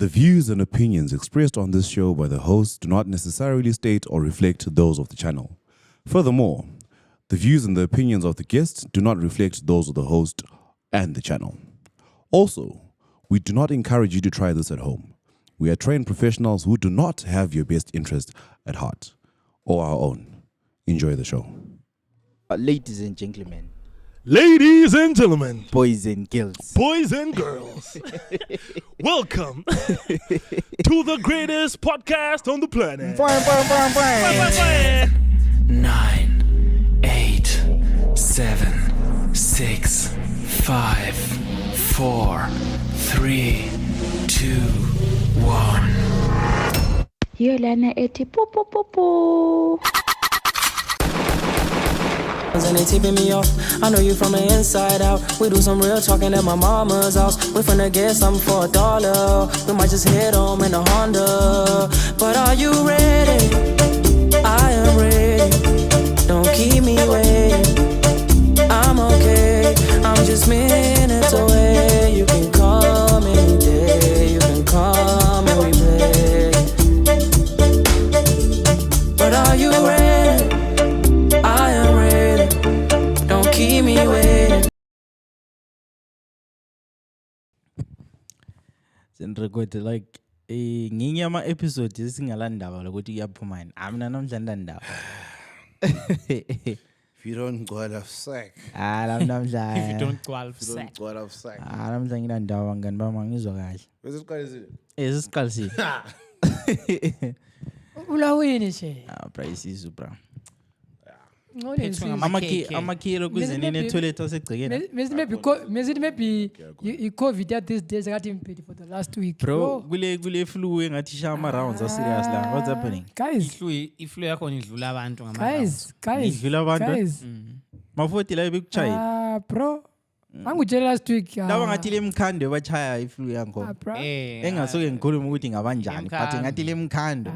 The views and opinions expressed on this show by the hosts do not necessarily state or reflect those of the channel. Furthermore, the views and the opinions of the guests do not reflect those of the host and the channel. Also, we do not encourage you to try this at home. We are trained professionals who do not have your best interest at heart or our own. Enjoy the show. Ladies and gentlemen, boys and girls, welcome to the greatest podcast on the planet. 9, 8, 7, 6, 5, 4, 3, 2, 1. Yolana eti po po po po. And they tipping me off. I know you from the inside out. We do some real talking at my mama's house. We finna get something for $1. We might just head home in a Honda. But are you ready? I am ready. Don't keep me waiting. I'm okay. I'm just minutes away. You can call me any day. You can call me replay. But are you ready? I am ready. Don't keep me waiting. record like nginye ama episode esingalandaba lokuthi iyaphuma yini. Mina namhlanje ndaba. If you don't go out of sack. Namhlanje. If you don't qualify. Go out of sack. Namhlanje nginandaba ngani bama ngizwa kahle. Wesiqalisile. Sesiqalisile. Ulawini nje. Price izubra. Amakhiro kuzenini toilet asegcekeni. Maybe i-COVID at this days got impeded for the last week. Bro, kule flu engathi shama rounds are serious la. What's happening? Guys, iflu yakho idlula abantu ngama. Guys. Idlula abantu. Mafoti la bekuchaya. Bro. Angutshela last week. Laba ngathi lemkhando bachaya iflu yango. Engasoke ngikhuluma ukuthi ngabanjani, but ngathi lemkhando.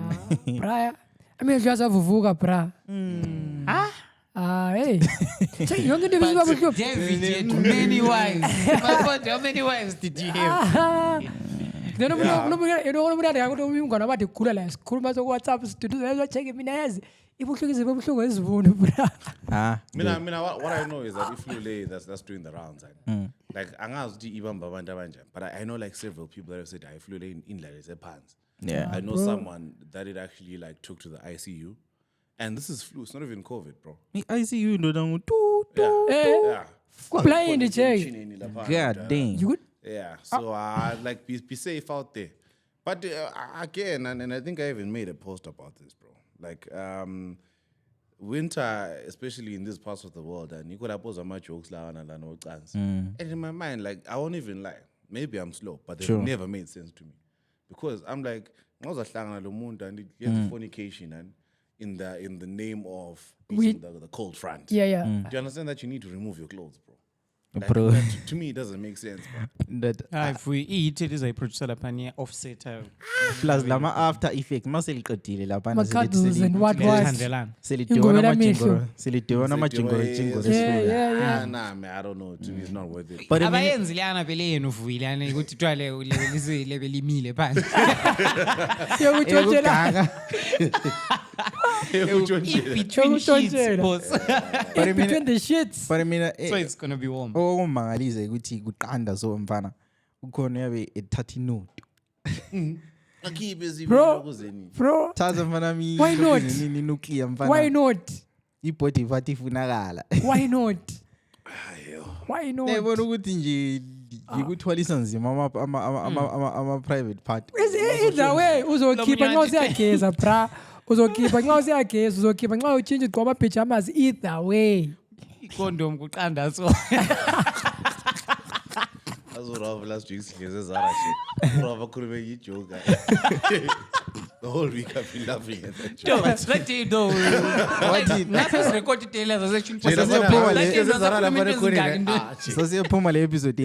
Bra. Amehlo asavuvuka bra. Hey. Yonke into David, many wives. How many wives did you have? Then you know what I got to go about the cooler school master WhatsApp to do that check mina yazi. Ibuhlungu ezivunu bra. Mina what I know is that if you lay that's doing the rounds like angazi ukuthi ibamba abantu abanjani, but I know like several people that have said I flew in indlela ezephansi. Yeah. I know someone that it actually like took to the ICU. And this is flu, it's not even COVID, bro. ICU no dangu Yeah. Blind check. God damn. You good? Yeah. So like be safe out there. But again, and I think I even made a post about this, bro. Like winter, especially in these parts of the world, and you could have posed my jokes no chance. And in my mind, like I won't even lie. Maybe I'm slow, but they never made sense to me. Because I'm like, I was and it gets fornication and in the name of the cold front. Yeah. Do you understand that you need to remove your clothes, bro? Like, Bro. To me, it doesn't make sense, bro. If we eat, it is a producer lapani offset. Plus lama after effect maseliqedile lapha Cuddles and what was. selidona amajingoro Yeah. Nah, man, I don't know. To me, it's not worth it. But I mean, abayenzi lana vele yenu vuyilana ukuthi twale level imile phansi. Yokutshela. Between sheets, boss. Between the shits. but I mean, So it's gonna be warm. okumangalize ukuthi kuqanda so mfana ukhona yabe ethatha inote Bro. thatha mfana mi Why not? nini nuclear mfana Why not? ibody ifathi ifunakala Why not? Why not? nebona ukuthi nje yikuthwalisa nzima ama private part Either way uzokhipha nxa usiyageza bra. Uzokhipha nxa usiyageza, uzokhipha nxa utshintsha ugqoka pajamas either way. Condom kuqanda so. That's what Rav last week says Zara shit. Rav could make you joke. The whole week I've been laughing at that joke. No, expect you though. Nothing's recorded tailors as actually. sasiyaphuma le episode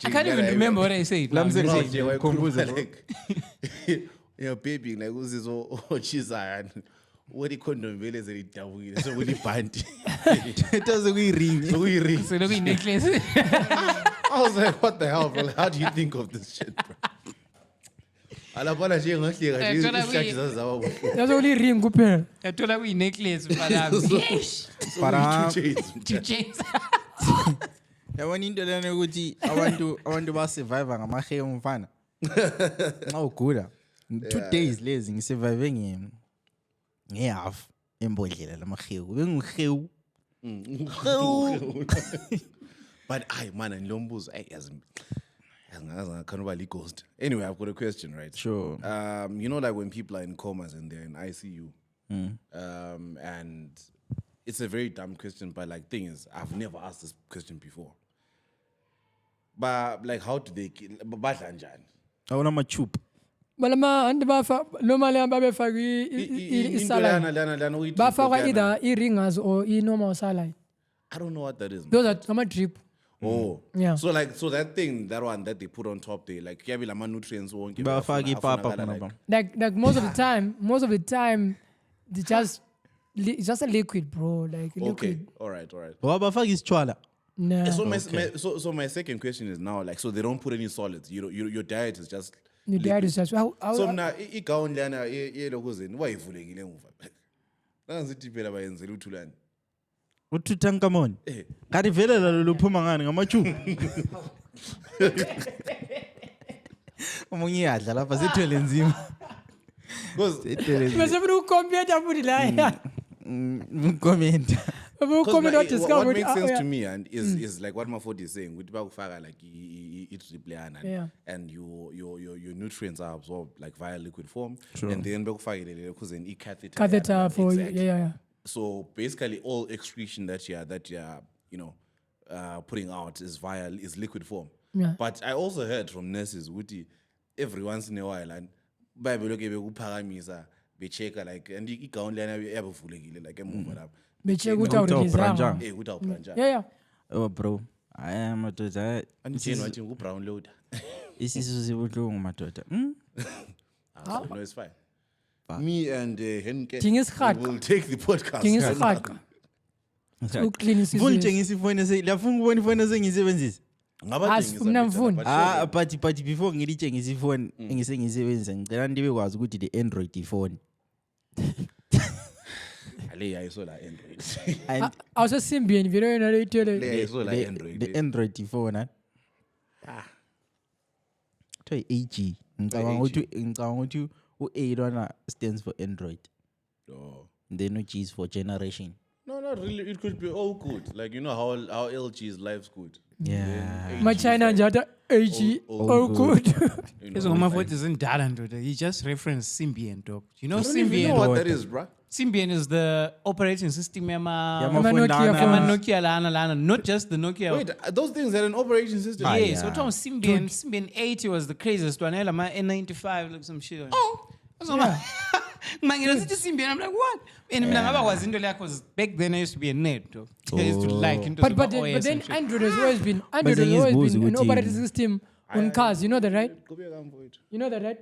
I can't even remember what I said. Baby like uzizo ochiza What condom vele zelidabukile so kulibhanti. etaze kuyiring So look in necklace. I was like, what the hell, bro? How do you think of this shit, bro? Alapana nje ngahleka nje Thola isihlathi kuyi- zazaba buhlungu. That's only ring kuphela. yathola kuyi-necklace mfalami Yesh, Para 2 chains. 2 chains. yabona into lena yokuthi abantu basurvive ngamahewu mfana. Xa ugula 2 days lezi ngisurvive ngehalf embodlela lamahewu. Bengihewu. But I man ngilombuzo yazi ngakhanwa li ghost. Anyway, I've got a question, right? Sure. You know, like when people are in comas and they're in ICU, and it's a very dumb question, but like thing is, I've never asked this question before. But like, how do they kill? Badla njani? Awona machup. Balama andi bafa normally babefaka Into isalad. lana uyithi Bafakwa Tropicana. either i-ringers or i-normal salad. I don't know what that is. Those are ama-drip. Oh, Yeah. So like, so that thing, that one that they put on top, they like, yeah, lama nutrients won't give. Bafaka ipapa khona ba. Like most of the time, it's just a liquid, bro. Like Okay, liquid. all right. Wabafaka isitshwala. Nah. So my second question is now like, so they don't put any solids. Your diet is just. Your dad is just how So mna igawuni lana yelokuzeni wayivulekile emuva. Nangizithi phela bayenzela uthulani. uTutankhamun. Kanti vele lalo luphuma ngani ngamachup. Umunye yadla lapha sithwele nzima. bese funa ukukompyutha futhi la. Comment. Ukukompyutha What discover makes sense to me and is like what Mafodi is saying. With bakufaka like it's replayana Yeah. and your nutrients are absorbed like via liquid form. And then bakufaka because in catheter for Exactly. yeah. So basically, all excretion that you're putting out is liquid form. Yeah. But I also heard from nurses, Wuti, every once in a while, and Bible look at be check like and you can't learn ever fully like a move up. Becheck ukuthi awudlizanga. Without plunge. Yeah. Oh bro. I am madoda. And you know what brown load. Isisu sibuhlungu madoda. No, it's fine. Me and Henke Ding isihaqa. will take the podcast. Ding isihaqa. Uclean Mfuni isizwe. tshengisa ifoni liyafuna ukubona ifoni esengiyisebenzisa. Mina mfuni. But before ngilitshengisa ifoni engisengiyisebenzisa ngicela ndibe kwazi ukuthi the Android ifoni. Ale ayisola Android. And Awusesimbieni vele yona le itele. Le ayisola Android. the Android ifoni. Kuthiwa AG. Ngicabanga ukuthi u-A lona stands for Android. Oh. Then u-G is for generation. No, not really. It could be all good. Like, you know how LG is life's good. Yeah. Ma-China nje athi AG all good. You know, Ezongomafoti zindala ndoda. He just referenced Symbian, dog. You know I don't even know Symbian? what that is, bruh. Symbian is the operating system yama Yama-phone Nokia lana. Nokia lana, not just the Nokia. Wait, those things had an operating system. Ah, Yes, yeah. what was Symbian 80 was the craziest one. My N95 like some shit. Oh, Mangina sithi Symbian. I'm like, what? And mina ngabakwazi into leyo because back then I used to be a nerd, dog. I used to like into But OS then and shit. Android has always been an ukuthi- operating system on cars. You know that, right? Right? You know that, right?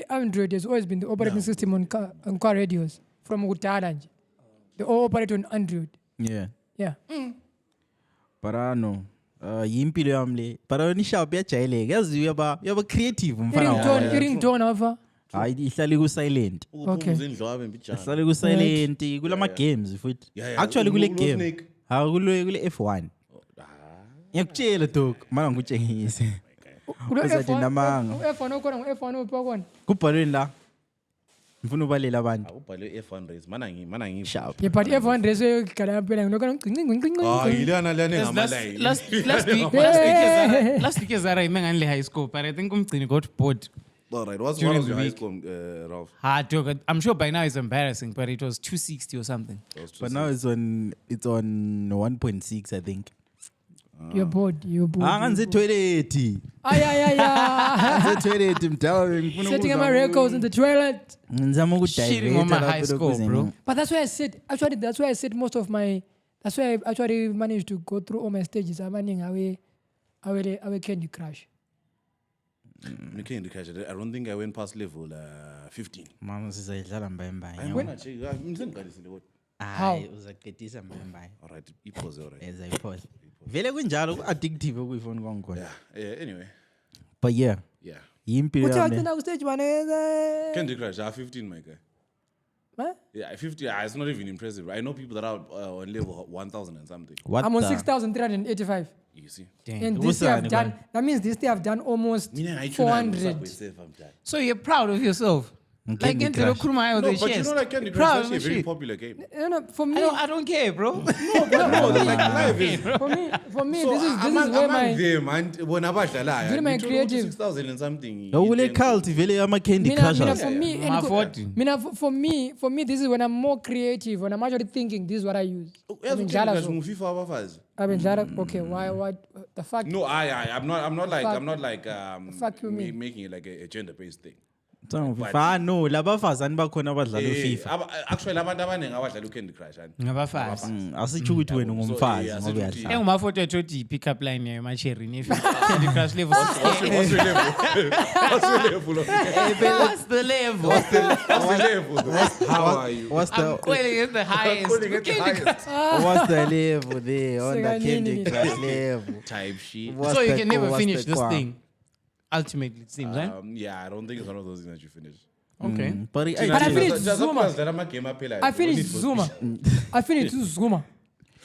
Android has always been the operating system on car radios from kudala nje. They all operate on Android. Yeah. Yeah. But I know. Yimpilo yami le. But yona ishop iyajayeleka. Yazi uyaba creative mfana wami. I-ringtone alpha. Hayi ihlale ku silent. Okay. Ihlale ku silent kulama games futhi. Yeah. Actually kule Ulo game. Snake. Ha kule F1. Ngiyakutshela dog, mana ngikutshengise. Uzathi namanga. U-F1 ukhona ngu-F1 uphi wakhona? Kubhalweni la. Ngifuna ubalela abantu. Ubhalwe F1 race. Mana ngi. Sharp. Yeah, but i-F1 race uyogala phela nginokho ngcinci. Ilana Yes, ngamalay. last week Zara imengani le high school, but I think umgcini got bored. All right. What During was the your high week. school, Ralph? Hard dog. I'm sure by now it's embarrassing, but it was 260 or something. But now it's on 1.6 I think. You're bored. Nganze toilet. Ay. Nganze toilet mdawo ngifuna Setting my records in the toilet. ngizama Shitting on my high school, bro. But that's why I said, actually, that's why I actually managed to go through all my stages. I'm running away Candy Crush. Candy Crush. I don't think I went past level 15. Mama sizayidlala mbaye mbaye. How? Uzaqedisa mbaye mbaye. All right. Ipose, all right. Ezayiphola. Vele kunjalo ku addictive ukuyifona kwangkhona. Yeah. Anyway. But yeah, Yeah. Yimpilo Uthi yami. wagcina kustage maneze. Candy Crush, 15, my guy. Huh? Yeah, 50. It's not even impressive. I know people that are on level 1,000 and something. What I'm on the- 6,385. You see? And this year I've Usani, done, that means this year I've done almost I 400. So you're proud of yourself. Like Candy into the Crush. Kuruma No, the but you chest. know, like Candy Proud Crush of is actually a the very shit. popular game. No, for me, I don't care, bro. No, like life is. for me, So this is among where my them, and when abadlalayo, During my ngithola ukuthi creative- 6,000 and something. No, ule iten- cult vele ama Candy mina Crushers. for me, Ma 40. for me, this is when I'm more creative. When I'm actually thinking, this is what I use. Uyazi I've uCandy Crush been nguFIFA wabafazi. okay. Why? What the fuck? No, I'm not like Fuck you mean? making it like a gender-based thing. No, labafazani bakhona abadlala uFIFA. Actually, abantu abaningi abadlala uCandy Crush. Ngabafazi. Asitsho ukuthi wena ungumfazi So, ngoba yeah, uyadlala. Engumafoto ethi pick-up line yayo macherry Candy Crush level. What's your level? What's your level? What's the level? What's the level? How are you? What's I'm the calling it the highest. Calling it the Candy highest what's the level there on the Sekanini. Candy Crush level? type shit. What's So you the can go, never what's finish the this qua? thing. Ultimately, it seems, right? Yeah, I don't think it's one of those things that you finish. Okay. But But I finished Zuma. I I finished Zuma. I finished Zuma.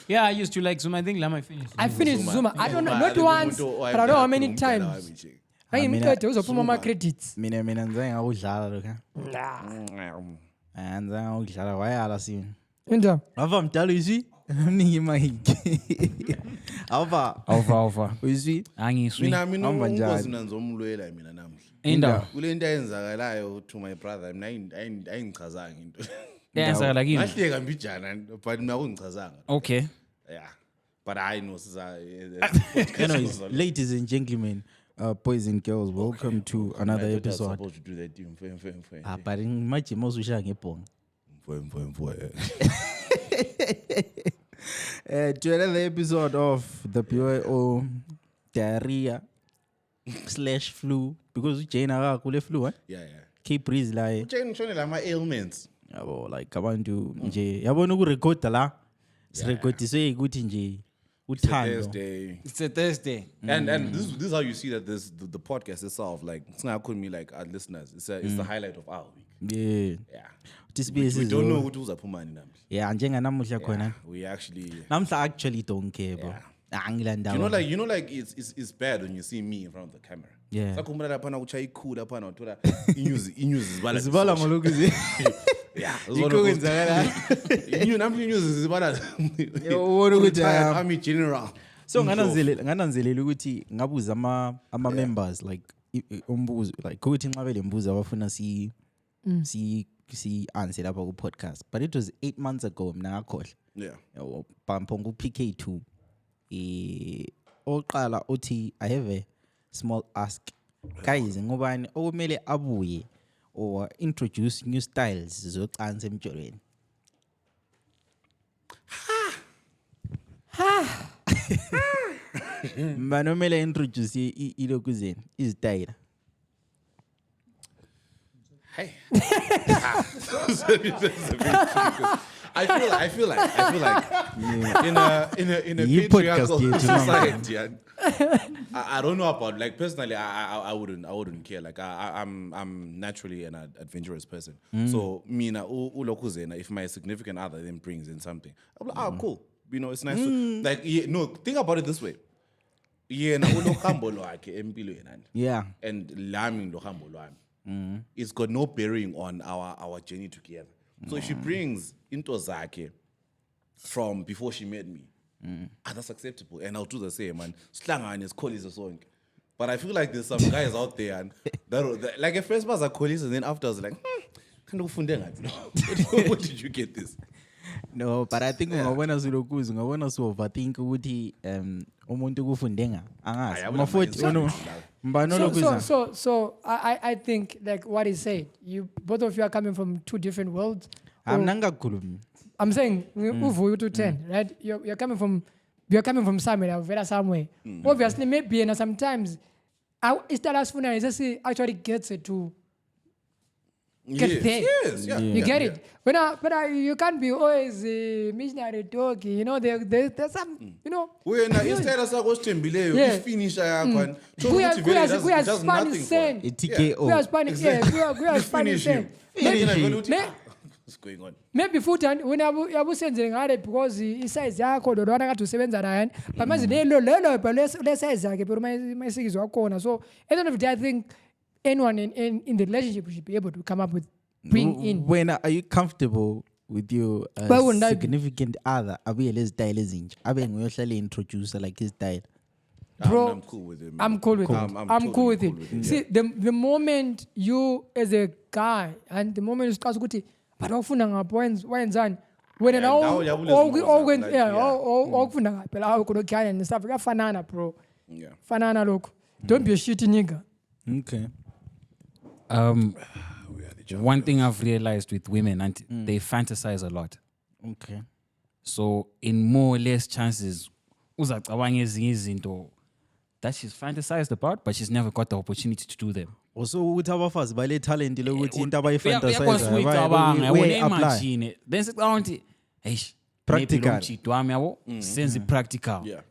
Yeah, I used to like Zuma. I think Lama finished. I finished Zuma. I don't know, not once, but I don't know how many times. Ayimqede uzophuma ama credits. mina ngize ngawudlala lokho. Anza ngawudlala wayala sini. Into. Ava mdala izwi. Mningi mic. Ava. Uzwi? Angiswi. Mina Hamba njani? unkosi mina ngizomlwela mina namhla. Indawo. Kule into ayenzakalayo to my brother mina ayingichazanga into. Yenzakala kimi. Ngahleka mbijana but mina akungichazanga. Okay. Yeah. But I know siza Anyways, ladies and gentlemen, boys and girls, welcome to another episode. Supposed to do that thing. But imagine most usha ngebhonga. To another episode of the BYO diarrhea / flu because Jane akakule flu, eh? Yeah. Keep breeze la. Jane shone lama ailments. Yabo like abantu nje yabona ukurecorda la. Sirecordiswe ukuthi nje uthando. Thursday. It's a Thursday. And this is how you see that the podcast itself, like it's not could me like our listeners. It's the highlight of our week. Yeah. Yeah. This We don't know who uzaphuma nini namhla. Yeah, njenganamuhla khona. We actually Namhla actually don't care, bro. Angilanda. you know like it's bad when you see me in front of the camera. Yeah. Sakhumbula lapha na kuchaya ikhulu lapha na uthola inews zibala. Zibala ngolokhu zi. Yeah. Yikho kwenzakala. News zibala. Ubona ukuthi Army general. So ngananzelela ukuthi ngabuza ama members like umbuzo like ukuthi nxa belembuzo abafuna si answer lapha ku podcast, but it was 8 months ago mina ngakhohle. Yeah. Bamponga PK2 oqala uthi I have a small ask. Guys, ngubani okumele abuye or introduce new styles zocansi emjolweni? Mbani omele introduce ilokuzeni izitayela? Hey. I feel like in a You patriarchal podcast here tonight. society, and I don't know about like personally I wouldn't care. Like I'm naturally an adventurous person. So mina ulokuzena, if my significant other then brings in something, I'm like, cool. You know, it's nice to like no, think about it this way. Yena ulohambo lwakhe empilweni. Yeah. And lami lohambo lwami. It's got no bearing on our journey together. So if she brings into zake from before she met me, that's acceptable. And I'll do the same, man. Slangane is Kholisa song. But I feel like there's some guys out there and that like at first was a Kholisa and then after I was like, where did you get this? No, but I think ungabona silokuza ungabona so overthink ukuthi umuntu kufundenga angazi. I wouldn't Mafuthi mind ono saying mbani lokuza. So I think like what he said, you both of you are coming from two different worlds. Amna ngakhulumi. I'm saying uvuyo to 10, right? You're coming from somewhere. Obviously maybe and sometimes I start asking is actually gets it to get Yes, there. yes, yeah, You yeah, get yeah. it. But you can't be always missionary doggy. You know, there's some, you know. Wena isitayela sakho osithembileyo Yeah. ifinisher yakho and thola ukuthi vele it does nothing for Kuyaspaniseni. you. i-TKO Kuyaspaniseni. Yena vele uthi, Me- what's going on? maybe futhi wena yabusenzele ngale because isize yakho lodwana kade usebenza naye but manje lelo le size yakhe but mayisikizwa wakhona so at the end of the day I think anyone in the relationship should be able to come up with bring in Wena, are you comfortable with your Why wouldn't I be? significant other abuye lezitayile ezinje abe nguyohlale introducer like his style? bro. I'm cool with it. man. I'm cool with it. I'm I'm cool with totally it. cool with it, See, the moment you as a guy and the moment you start ukuthi but awufunda ngaphi wenzani wena Yeah, now uyabula izimo zakho, like, yeah. awufunda ngaphi la kunokhanya and stuff kuyafanana bro. Yeah. Fanana lokho. Don't be a shitty nigga. Okay. One thing I've realized with women, and they fantasize a lot. Okay. So in more or less chances, uzacabanga ezinye izinto that she's fantasized about, but she's never got the opportunity to do them. Also ukuthi abafazi bale talent lokuthi into Uyakwazi abayifantasize ukuyicabanga, yabo, apply. ne-imagine. Then sicabanga ukuthi, eish, Practical. maybe lo mchito wami, yabo, senze practical. Yeah.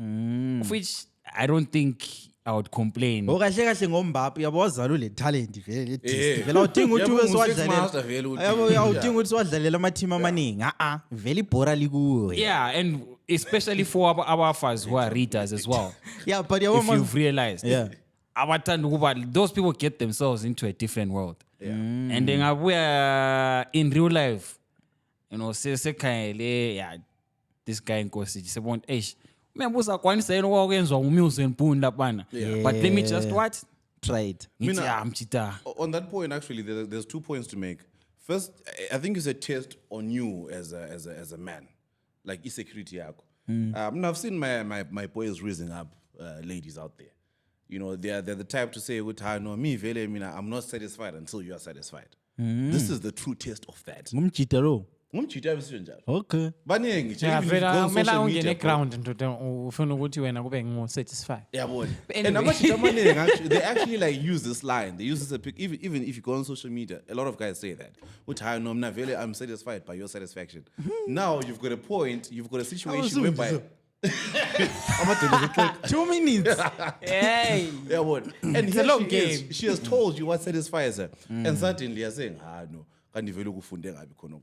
Of which I don't think I would complain. Okahle kahle ngombaphi yabo wazala le talent vele le Eh. disc. Vele awudingi ukuthi Yabo ube ngu-six master vele siwadlalela. uthi, Yabo yeah. awudingi ukuthi siwadlalela ama team amaningi. Vele ibhora likuwe. Yeah, and especially for our fathers who are readers as well. Yeah, but yabo If you've realized. Yeah. Abathanda ukuba those people get themselves into a different world. And then we're in real life, you know, sekhayele yeah, this guy inkosi sebona eish membe uzakwanisa yena okwenzwa uMuse Mpunda bana. But let me just what? try it. Ngithi Mina- mchita. On that point, actually, there's 2 points to make. First, I think it's a test on you as a man, like insecurity yakho. I've seen my boys raising up ladies out there. You know, they're the type to say, no, me, vele, mina, I'm not satisfied until you are satisfied. This is the true test of that. Ngumjita lo. Ngumjita abesizwe njalo. Okay. Baningi, nje, Yeah, even if you vele go on kumele social ungene media, bro. ground ndoda ufuna ukuthi wena kube ngu-satisfied. Yabona. Anyway. And amajita amaningi actually, they actually like use this line. They use this even if you go on social media, a lot of guys say that. Uthi no, mina vele I'm satisfied by your satisfaction. Now you've got a point, you've got a situation whereby 2 minutes. Hey. yabona. And It's here a long she is. game. She has told you what satisfies her. And suddenly you're saying, no, kanti vele ukufunde ngabi khona.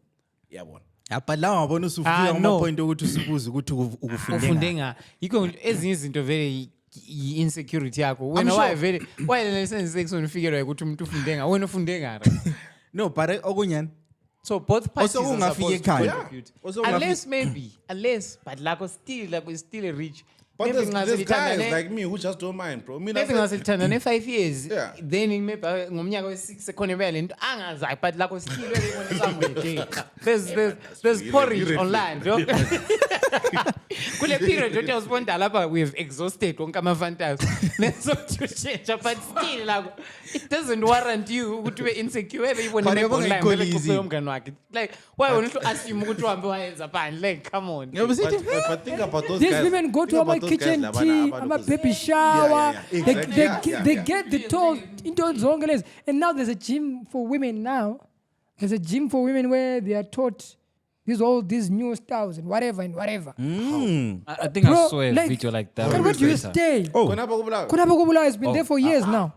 Yabona. But la ngabona usufika no. kuma point ukuthi usibuze ukuthi ufunde Ufunde ngaphi. nga. Yikho ezinye izinto vele i-insecurity yakho. Wena sure. why vele why lensense sekuzonifikela ukuthi umuntu ufunde nga. Wena ufunde ngara. No, but okunyani. So both parties Also are ungafika supposed to ekhaya. contribute. Also Unless but like is still rich. But Maybe there's guys ngazilithandane- like me who just don't mind, bro. Mina maybe ngasilithandane 5 years Yeah. then maybe ngomnyaka we-6 sekhona vele into angazayi but like still wele somewhere there's porridge online bro kule period othi awusibonda lapha we have exhausted wonke ama-fantas nesokuthi ushintsha but still like it doesn't warrant you ukuthi ube insecure wele ibone But maybe yabona online i-call vele easy. kuphela umngane wakhe like why wona to assume ukuthi uhambe wayenza phandle like come on Yabo sithi but think about those These guys. women go think to about my those guys kitchen labana tea, abantu my who's- baby shower. Yeah, exactly. They get the toll into zonke lezi. And now there's a gym for women now. There's a gym for women where they are taught these new styles and whatever and whatever. I think I Bro, saw a like- video like that. And on where do you Twitter. stay? Khona apha kubulawa. Kunapa Kubula has been there for years now.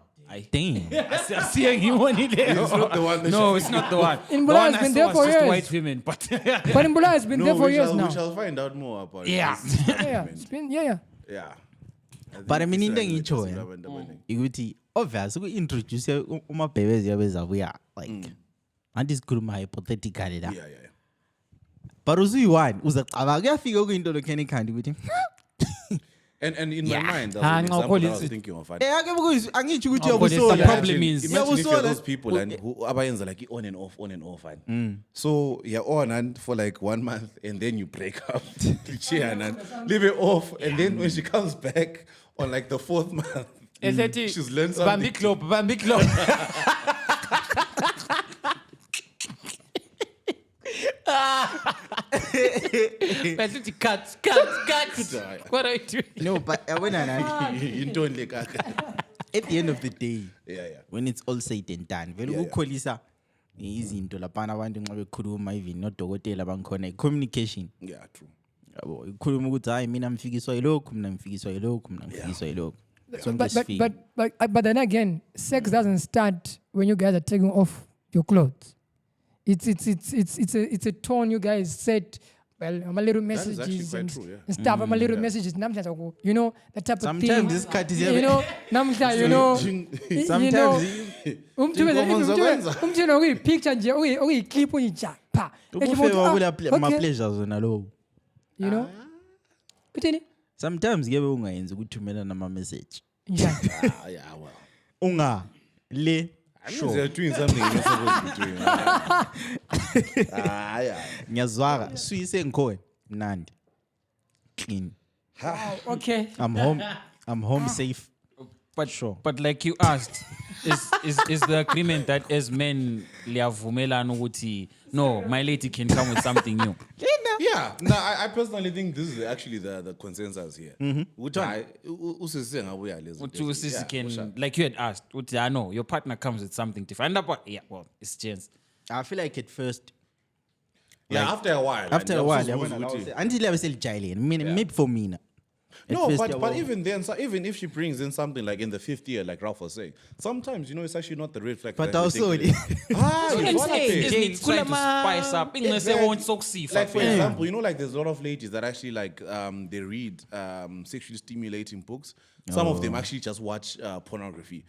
damn. I'm seeing you on it. It's not the one that No, it's not the one. In The Bula one has I been saw there was for just years. white women, but But in Bula has been there for years we now. shall find out more about Yeah. this. Yeah, it's been, yeah. Yeah. I think But I mean it's into a- engitsho it's ya. abantu abaningi. Ukuthi obvious uku-introduce umabhebezi yabezabuya like anti sikhuluma hypothetically la. Yeah. But usuyi-one uzacabanga kuyafika kuyinto lokhuyana ikhandi ukuthi And in my mind, that's Ah, an no, example that I call was it- thinking of. ake angitsho ukuthi Oh, but it's uyabusola. the problem is- Imagine if you're Uyabusola. those people and who abayenza like on and off. And so you're on and for like 1 month and then you break up. and leave it off. And then when she comes back on like the 4th month, Esethi, she's learned Bambi something. Club. But it's cut. What are you doing? No, but yabona nani, Yintoni le kaka? at the end of the day, Yeah. when it's all said and done, vele Yeah, yeah. ukukholisa izinto laphana abantu nxa bekhuluma even nodokotela bangikhona communication Yeah, true. yabo ikhuluma ukuthi hayi mina ngifikiswa yilokhu mina ngifikiswa yilokhu mina ngifikiswa yilokhu sonke But sifike but then again, sex doesn't start when you guys are taking off your clothes. It's a tone you guys set. Well, I'm a little is actually messages quite and, true, yeah. and stuff. I'm a little messages. Namhlanje, you know that type of thing. Sometimes this cut is you know, namhlanje, you know, sometimes umthina ukuyipicture nje ukuyiclip uyija pha. ubufeba kula ma Okay. pleasures wena lo You know. Uthini? sometimes kebe ungayenzi ukuthumela nama message Njani? Yeah, well. unga le Sure. They're doing something you're not supposed to be doing. Yeah. ngiyazwaka suyise ngikhona mnandi clean Okay. I'm home safe But Sure. but like you asked, is the agreement that as men liyavumelana ukuthi no, my lady can come with something new. Yeah. No, I personally think this is actually the consensus here. Which I usisi ngabuya lezi. Uthi usisi Yeah, can for sure. like you had asked, uthi I know your partner comes with something different. And yeah, well, it's chance. I feel like at first Yeah, after a while. after a while yabona yabona ukuthi- until yabe selijayelene maybe for mina At No, first, but yabo- even then, so even if she brings in something like in the 5th year, like Ralph was saying, sometimes it's actually not the red flag. But that we also- think it is. I'm what I saying, say. it's trying to spice up. Exactly. Won't succeed. Like for example, like there's a lot of ladies that actually like they read sexually stimulating books. Some of them actually just watch pornography.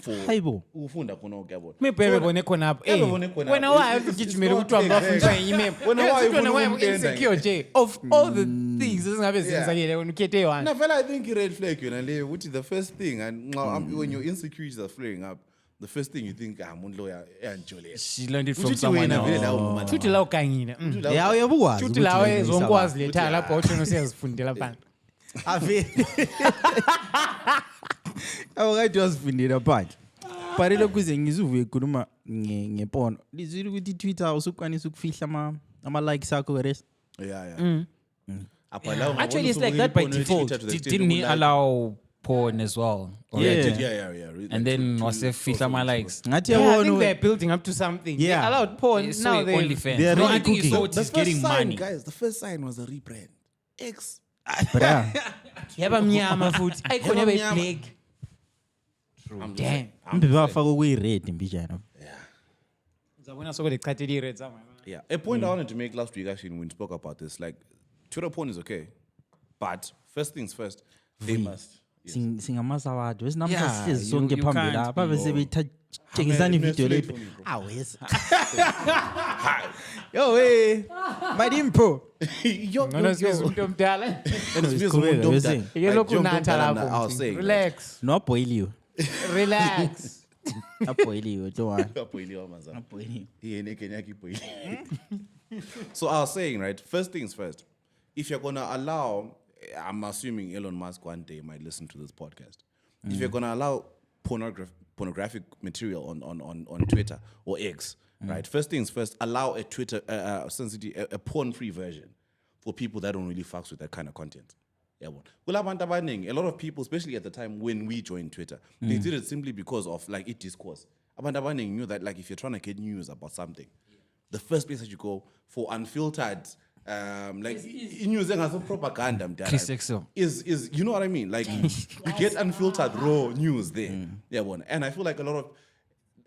For Hayibo. ufunda khona ukuyabona. maybe bebone khonapho Ebe bone khonapho. wena why It's- it's ugijimela not ukuthi wahamba wafundiswa exactly. yimep Wena why ufuna why ukumtenda? insecure nje of all the things ezingabe zenzakele wena ukhethe one No, fella, I think red flag which is the first thing, and when your insecurities are flaring up, the first thing you think, umuntu lo enjoy. She learned it from someone else. futhi la ugangile Yeah, uyabukwazi futhi ukuthi la wena zonke uyisaba. waziletha lapho uthona usiyazifundela phansi Ave. Awukade wazifundela phandle. But lokhuze ngizuvuye ukukhuluma ngepono. Lizwile ukuthi Twitter usukwanisa ukufihla ama likes akho rest. Yeah. Actually, it's like that by default. Didn't he allow porn as well? Yeah. And then was a fifth my likes. Ngathi Yeah, I think yabona they're building up to something. Yeah. They allowed porn. So Now they OnlyFans. they are No, really I think he cooking. thought he's getting money. guys. The first sign was a rebrand. X. bra. yaba mnyama futhi ayikhona Yaba yaba mnyama. black. Damn. Mbe bafaka kuyi red mbijana. Uzabona soko lechathe i red somewhere. Yeah. A point I wanted to make last week actually when we spoke about this, like Twitter porn is okay, but first things first, they must. Singamasa wadu. Wesinamhla Yeah, sihlezi sonke you phambili can't lapha be- bese bethatshekisana ivideo Let's le. wait for me, bro. Awes. Yo hey. Madimpo. Ngona sibiza umuntu omdala. Siqhubeka bese. Ike lokhu natha I'll lapho. say. Relax. No boiliwe. Relax. Aboiliwe don't worry. Apoiliwe. So I was saying, right, first things first, if you're going to allow, I'm assuming Elon Musk one day might listen to this podcast. If you're going to allow pornographic material on Twitter or X, right, first things first, allow a Twitter, a porn-free version for people that don't really fucks with that kind of content. Yeah, well, a lot of people, especially at the time when we joined Twitter, they did it simply because of like it discourse. Abantu abaningi knew that like if you're trying to get news about something, the first place that you go for unfiltered, like news and propaganda, Chris Excel. is you know what I mean? Like you get unfiltered raw news there. Yeah, one. And I feel like a lot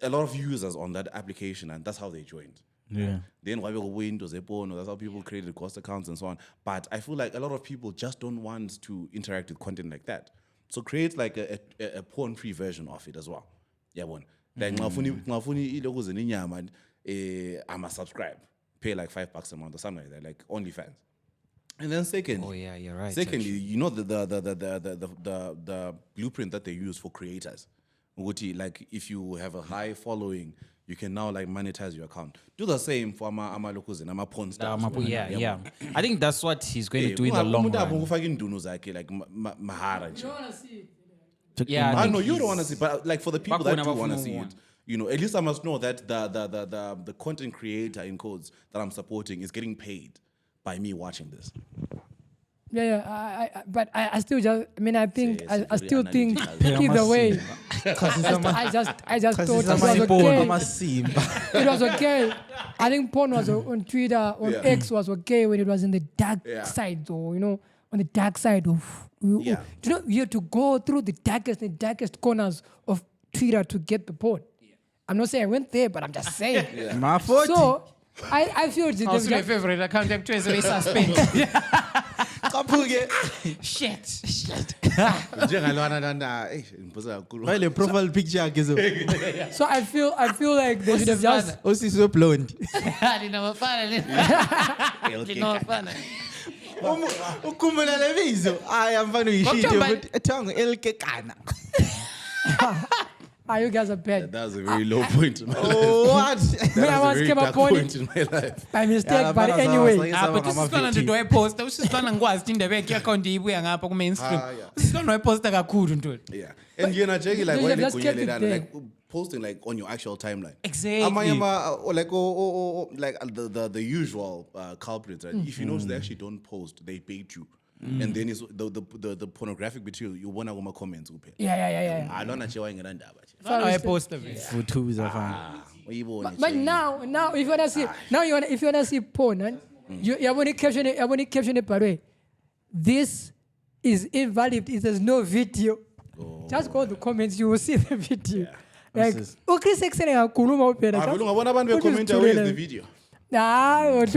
of users on that application, and that's how they joined. Yeah. Then why we go Windows, that's how people created ghost accounts and so on. But I feel like a lot of people just don't want to interact with content like that. So create like a porn-free version of it as well. Yeah, one. Like ngafuni ilokuze ninyama, I'ma subscribe, pay like $5 a month or something like that, like OnlyFans. And then second, Oh yeah, you're right. secondly, you know the blueprint that they use for creators. Like if you have a high following, you can now like monetize your account. Do the same for ama locals and ama porn stars. Yeah. I think that's what he's going to do in the long run. Like mahara nje. Yeah, I I know think you don't want to see, but like for the people that Bakhona do want to abafuna see it, you know, at least I must know that the content creator in codes that I'm supporting is getting paid by me watching this. But I still just, I mean, I think, I still think either way, I just thought it was okay. Amasimba. It was okay. I think porn was on Twitter, on X was okay when it was in the dark side, though, you know, on the dark side of, you know, you have to go through the darkest corners of Twitter to get the porn. I'm not saying I went there, but I'm just saying. My fault. So, I feel that Also, my favorite account actually is a suspend. Shit. Why the profile picture yakhe so? so I feel like they should have just Osisi blonde. Ukhumbula lebizo. Hayi amfana uyishito but ethango elikekana. you guys are bad. That's a very low point in my life. Oh what? Me, I was Very came dark upon point it in my life. by mistake, but anyway. But usisifana nje ndo wayiposta usisifana ngikwazi ukuthi indebe yakhe account ibuya ngapha ku mainstream usisifana wayiposta kakhulu ntoni. Yeah. And you're not checking like you why have they just kept it like there. posting like on your actual timeline. Exactly. Or like like the usual culprits, right? If you notice they actually don't post, they bait you. And then it's the pornographic material you wanna go comments. Yeah. I don't know why you're not Fana wayiposta vele. Futhuza fana. But now, if you wanna see, if you wanna see porn, you want to caption it, by the way. This is invalid. It has no video. Just go to the comments, you will see the video. Like, Chris Exene akhuluma uphela. Where's the video? Comment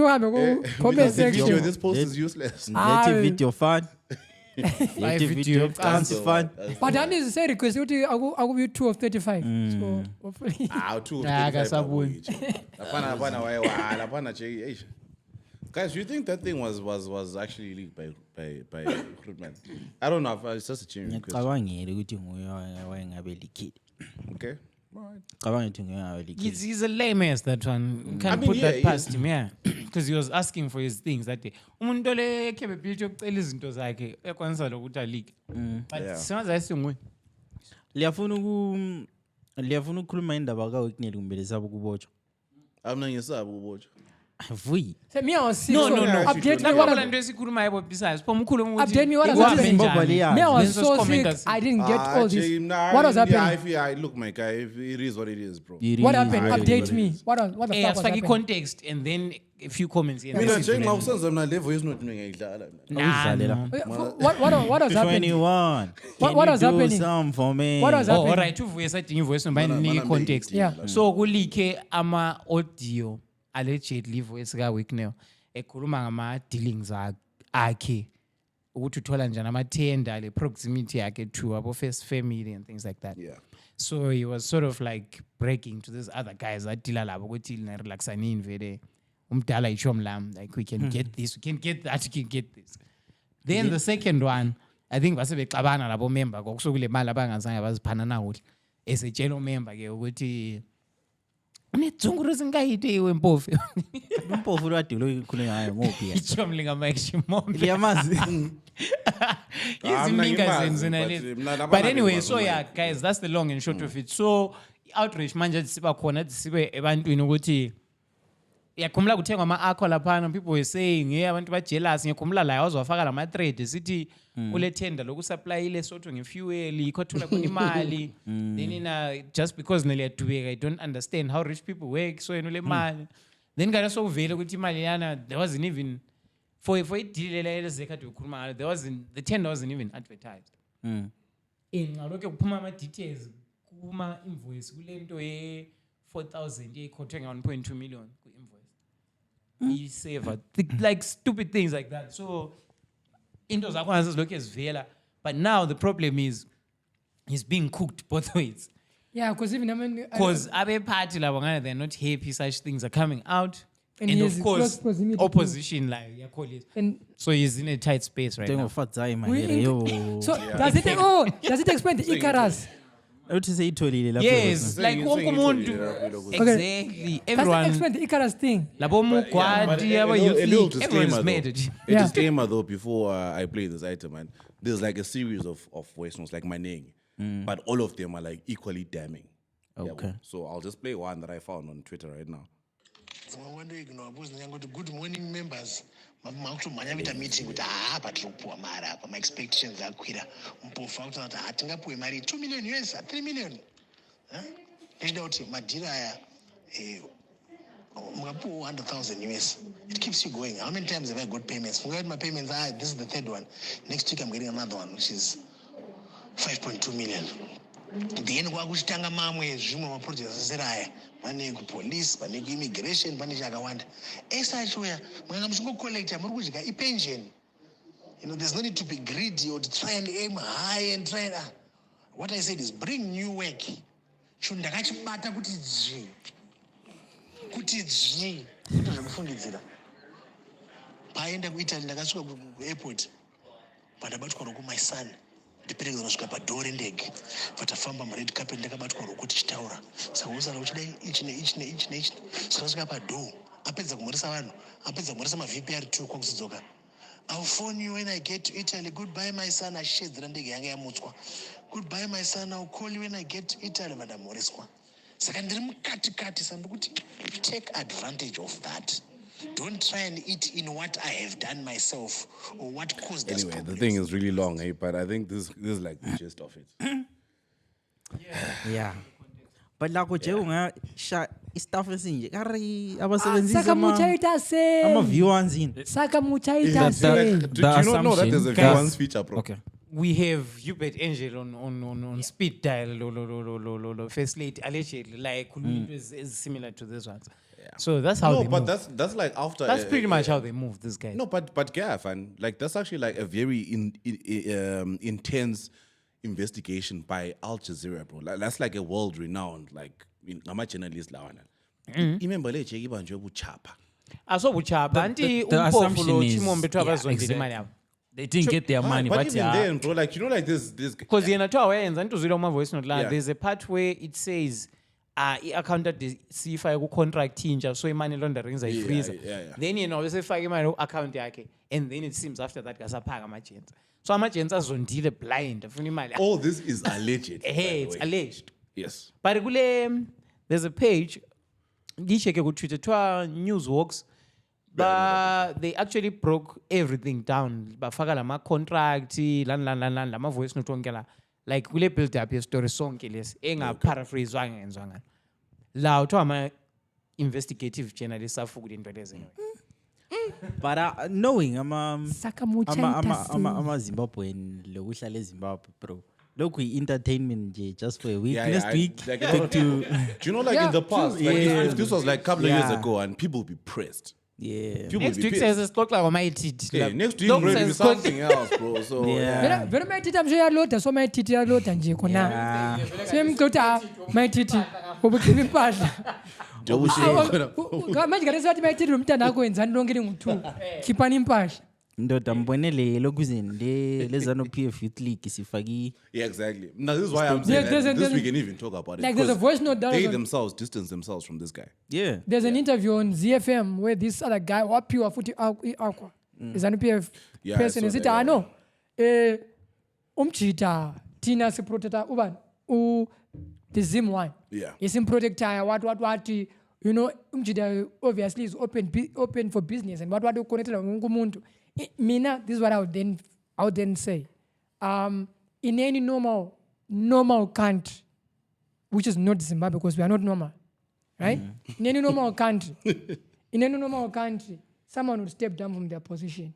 The video, section. this post is useless. Let video fun. Let video dance fun. But that is say request. I will be 2 of 35. So hopefully. Guys, do you think that thing was actually leaked by recruitment? I don't know. It's just a genuine question. Ngicabangile ukuthi nguye wayengabe likhid. Okay. Cabanga ukuthi nguye wayengabe likhid. He's a lame ass, that one. Can't put that past him, yeah. Because he was asking for his things that day. Umuntu ole capability yokucela izinto zakhe ekwanisa lokuthi alike. But sengaza isinguye. Liyafuna ukukhuluma indaba kaWicknell kumbe lesaba kubotshwa. Amna ngesaba ubotshwa. Vuyi. Me I was No. Update me What what I'm sikhuluma yebo besides. Update me what has happened. Me I was so sick. I didn't get all this. What was happening? Look, my guy, it is what it is, bro. What happened? Update me. What the fuck was happening? context and then a few comments here. Mina check my sense of my level is not doing ngiyidlala. What was happening? 21. What was happening? Some for me. What was Oh, happening? alright, uvuye sathi invoice number ni context. Yeah. So kulike ama audio allegedly voice ka Wicknell ekhuluma ngama dealings akhe ukuthi uthola njani ama tender le proximity yakhe to abo first family and things like that. Yeah. So he was sort of like breaking to these other guys that deal labo ukuthi na relaxanini vele umdala isho mlam, like we can get this, we can get that, we can get this. Then the second one, I think base bexabana labo member kokusukule mali abangazange baziphana nawo esetshela member ke ukuthi unedzunguru zingayide iwe mpofu. Umpofu lwadilo ikhulunywa ngayo ngophi yena. Ichomli ngama action moment. Liyamazi. But anyway, so yeah, guys, that's the long and short of it. So outrage manje siba khona sibe ebantwini ukuthi yakhumula kuthengwa ama-akho laphana, people were saying hey abantu ba-jealous. Ngiyakhumula la wazwafaka lama trade sithi ule tender lokusupplyile sotho ngefuel ikhothula khona imali then just because neliyadubeka, I don't understand how rich people work, so yena ule mali then kana sokuvele ukuthi imali yana there wasn't even for ideal lezekade ukhuluma ngalo, the tender wasn't even advertised. Ngalokho kuphuma ama details kuma invoice kulento ye 4,000 eyikhothwe nge 1.2 million ku invoice. E-saver, like stupid things like that. So into zakhona zizilokhu ezivela, but now the problem is he's being cooked both ways. Yeah, because even Because abe party labo ngane they're not happy such things are coming out. And And he of has course close proximity to- opposition like you call it. and So he's in a tight space right now. Njengofatsayi we mahere yo. so does it explain the Icarus? Uthi seyitholile lapho. Yes, like wonke umuntu. Exactly. Does it Everyone explain the Icarus thing? labo mugwadi abo A youth little league, everyone is disclaimer, mad though. at you. A Yeah. disclaimer though before I play this item, man. There's like a series of voice notes like my name, but all of them are like equally damning. Yeah, Okay. so I'll just play one that I found on Twitter right now. ignore because ndinyangokuti good morning members makutomhanya kuita meeting kuti patiri kupuwa mari apa maexpectations akwira mupofu akutaura kuti hatingapuwe mari 2 million US 3 million ndechida kuti madhiri aya mukapuwa 100,000 US it keeps you going. How many times have I got payments? My payments this is the third one. Next week I'm getting another one which is 5.2 million. Then kwakuchitanga mamwe zvimwe maprojects aseraya pane kupolice pane kuimmigration pane chakawanda ese achiuya mwanga muchingocollecta muri kudya ipension. There's no need to be greedy or to try and aim high and try and what I said is bring new work. Chinhu ndakachibata kuti zvekufungidzira paenda kuitaly ndakasvika kuairport pandabatwa roku my son ndiperekeza nosvika padhoo rendege patafamba mured carpet ndakabatwa rokuti chitaura saka usara uchida ichi sakasvika padhoo apedza kumhoresa vanhu apedza kumhoresa mavpr2 kwakuzodzoka I'll phone you when I get to Italy. Goodbye, my son. Ashedzera ndege yanga yamutswa. Goodbye, my son. I'll call you when I get to Italy. Madam Moreswa. Saka ndiri mukati sandokuti take advantage of that. Don't try and eat in what I have done myself or what caused us Anyway, problems. the thing is really long, but I think this is like the gist of it. Yeah. But lako je unga stuff esinje kari abasebenzisa Saka muchaita se. ama-V1s in. Saka muchaita se. Do you not know that there's a Guys. V1's feature, bro? Okay. We have Hubert Angel on speed dial, first late, allegedly, like is similar to this one. So that's how No, they but move. that's like after. That's pretty much how they move, this guy. No, but Gaff, and like that's actually like a very intense investigation by Al Jazeera, bro. Like, that's like a world-renowned, like, I'm a journalist, lawana. Remember, let's check even job chapa. Also, Buchapa, anti the assumption umpofulo is- chimombe yeah, twabazondile exactly. imali yabo. They didn't get their money, but but even yeah. then, bro, like this. Because yena toa wayenza ndituzwile uma voice note la Yeah. there's a part where it says i-accountant siyifake ku-contract intsha so imani laundering zayifreeza yeah. then yena wabesefake imali ku-account yakhe and then it seems after that kasaphaka ama-gents so ama-gents azondile blind afuna imali All this is alleged. by hey the it's way. alleged Yes. but there's a page ndicheke ku-twitter twa newswalks but they actually broke everything down bafaka lama-contract lani lama-voice note onke la like kule build up yestory sonke lesi engaparaphrasewanga ngenzwanga la kuthiwa ama-investigative journalists afukude into lezi anyway. But knowing Saka muchaita se. ama-Zimbabwean lokuhlala eZimbabwe, bro. Lokhu entertainment nje just for a week. Yeah, Next yeah, week, like, back to do you know, like Yeah, in the past, true. like Yeah. if this was like a couple of years Yeah. ago, and people would be pressed. yeah. People Next would be week pissed. says sixixoxa ngama-edit Yeah, next week will be something else, bro. So Yeah. Vele maititi msho yalota so maititi yalota nje khona. Semgcota maititi ubukhipha impahla. Manje kade sathi maititi umntana wakho wenzani lonke lingu2. Khiphani impahla. Ndoda mbonele lokuzini le ZANU-PF Youth League sifaki. yeah, exactly. Now this is why I'm Yeah, saying there's that a- this we can even talk about it. Like there's a 'cause voice note that they was on- themselves distance themselves from this guy. Yeah. There's an interview on ZFM where this other guy wapiwa futhi akwa. ZANU-PF Yeah, I person saw isithi that, yeah. no umjita thina siprotecta ubani the Zim1 Yeah. isimprotectaya what you know umjita obviously is open for business and what uconnectela wonke umuntu. Mina this is what I would then say in any normal country which is not Zimbabwe because we are not normal, right? In any normal country, someone would step down from their position.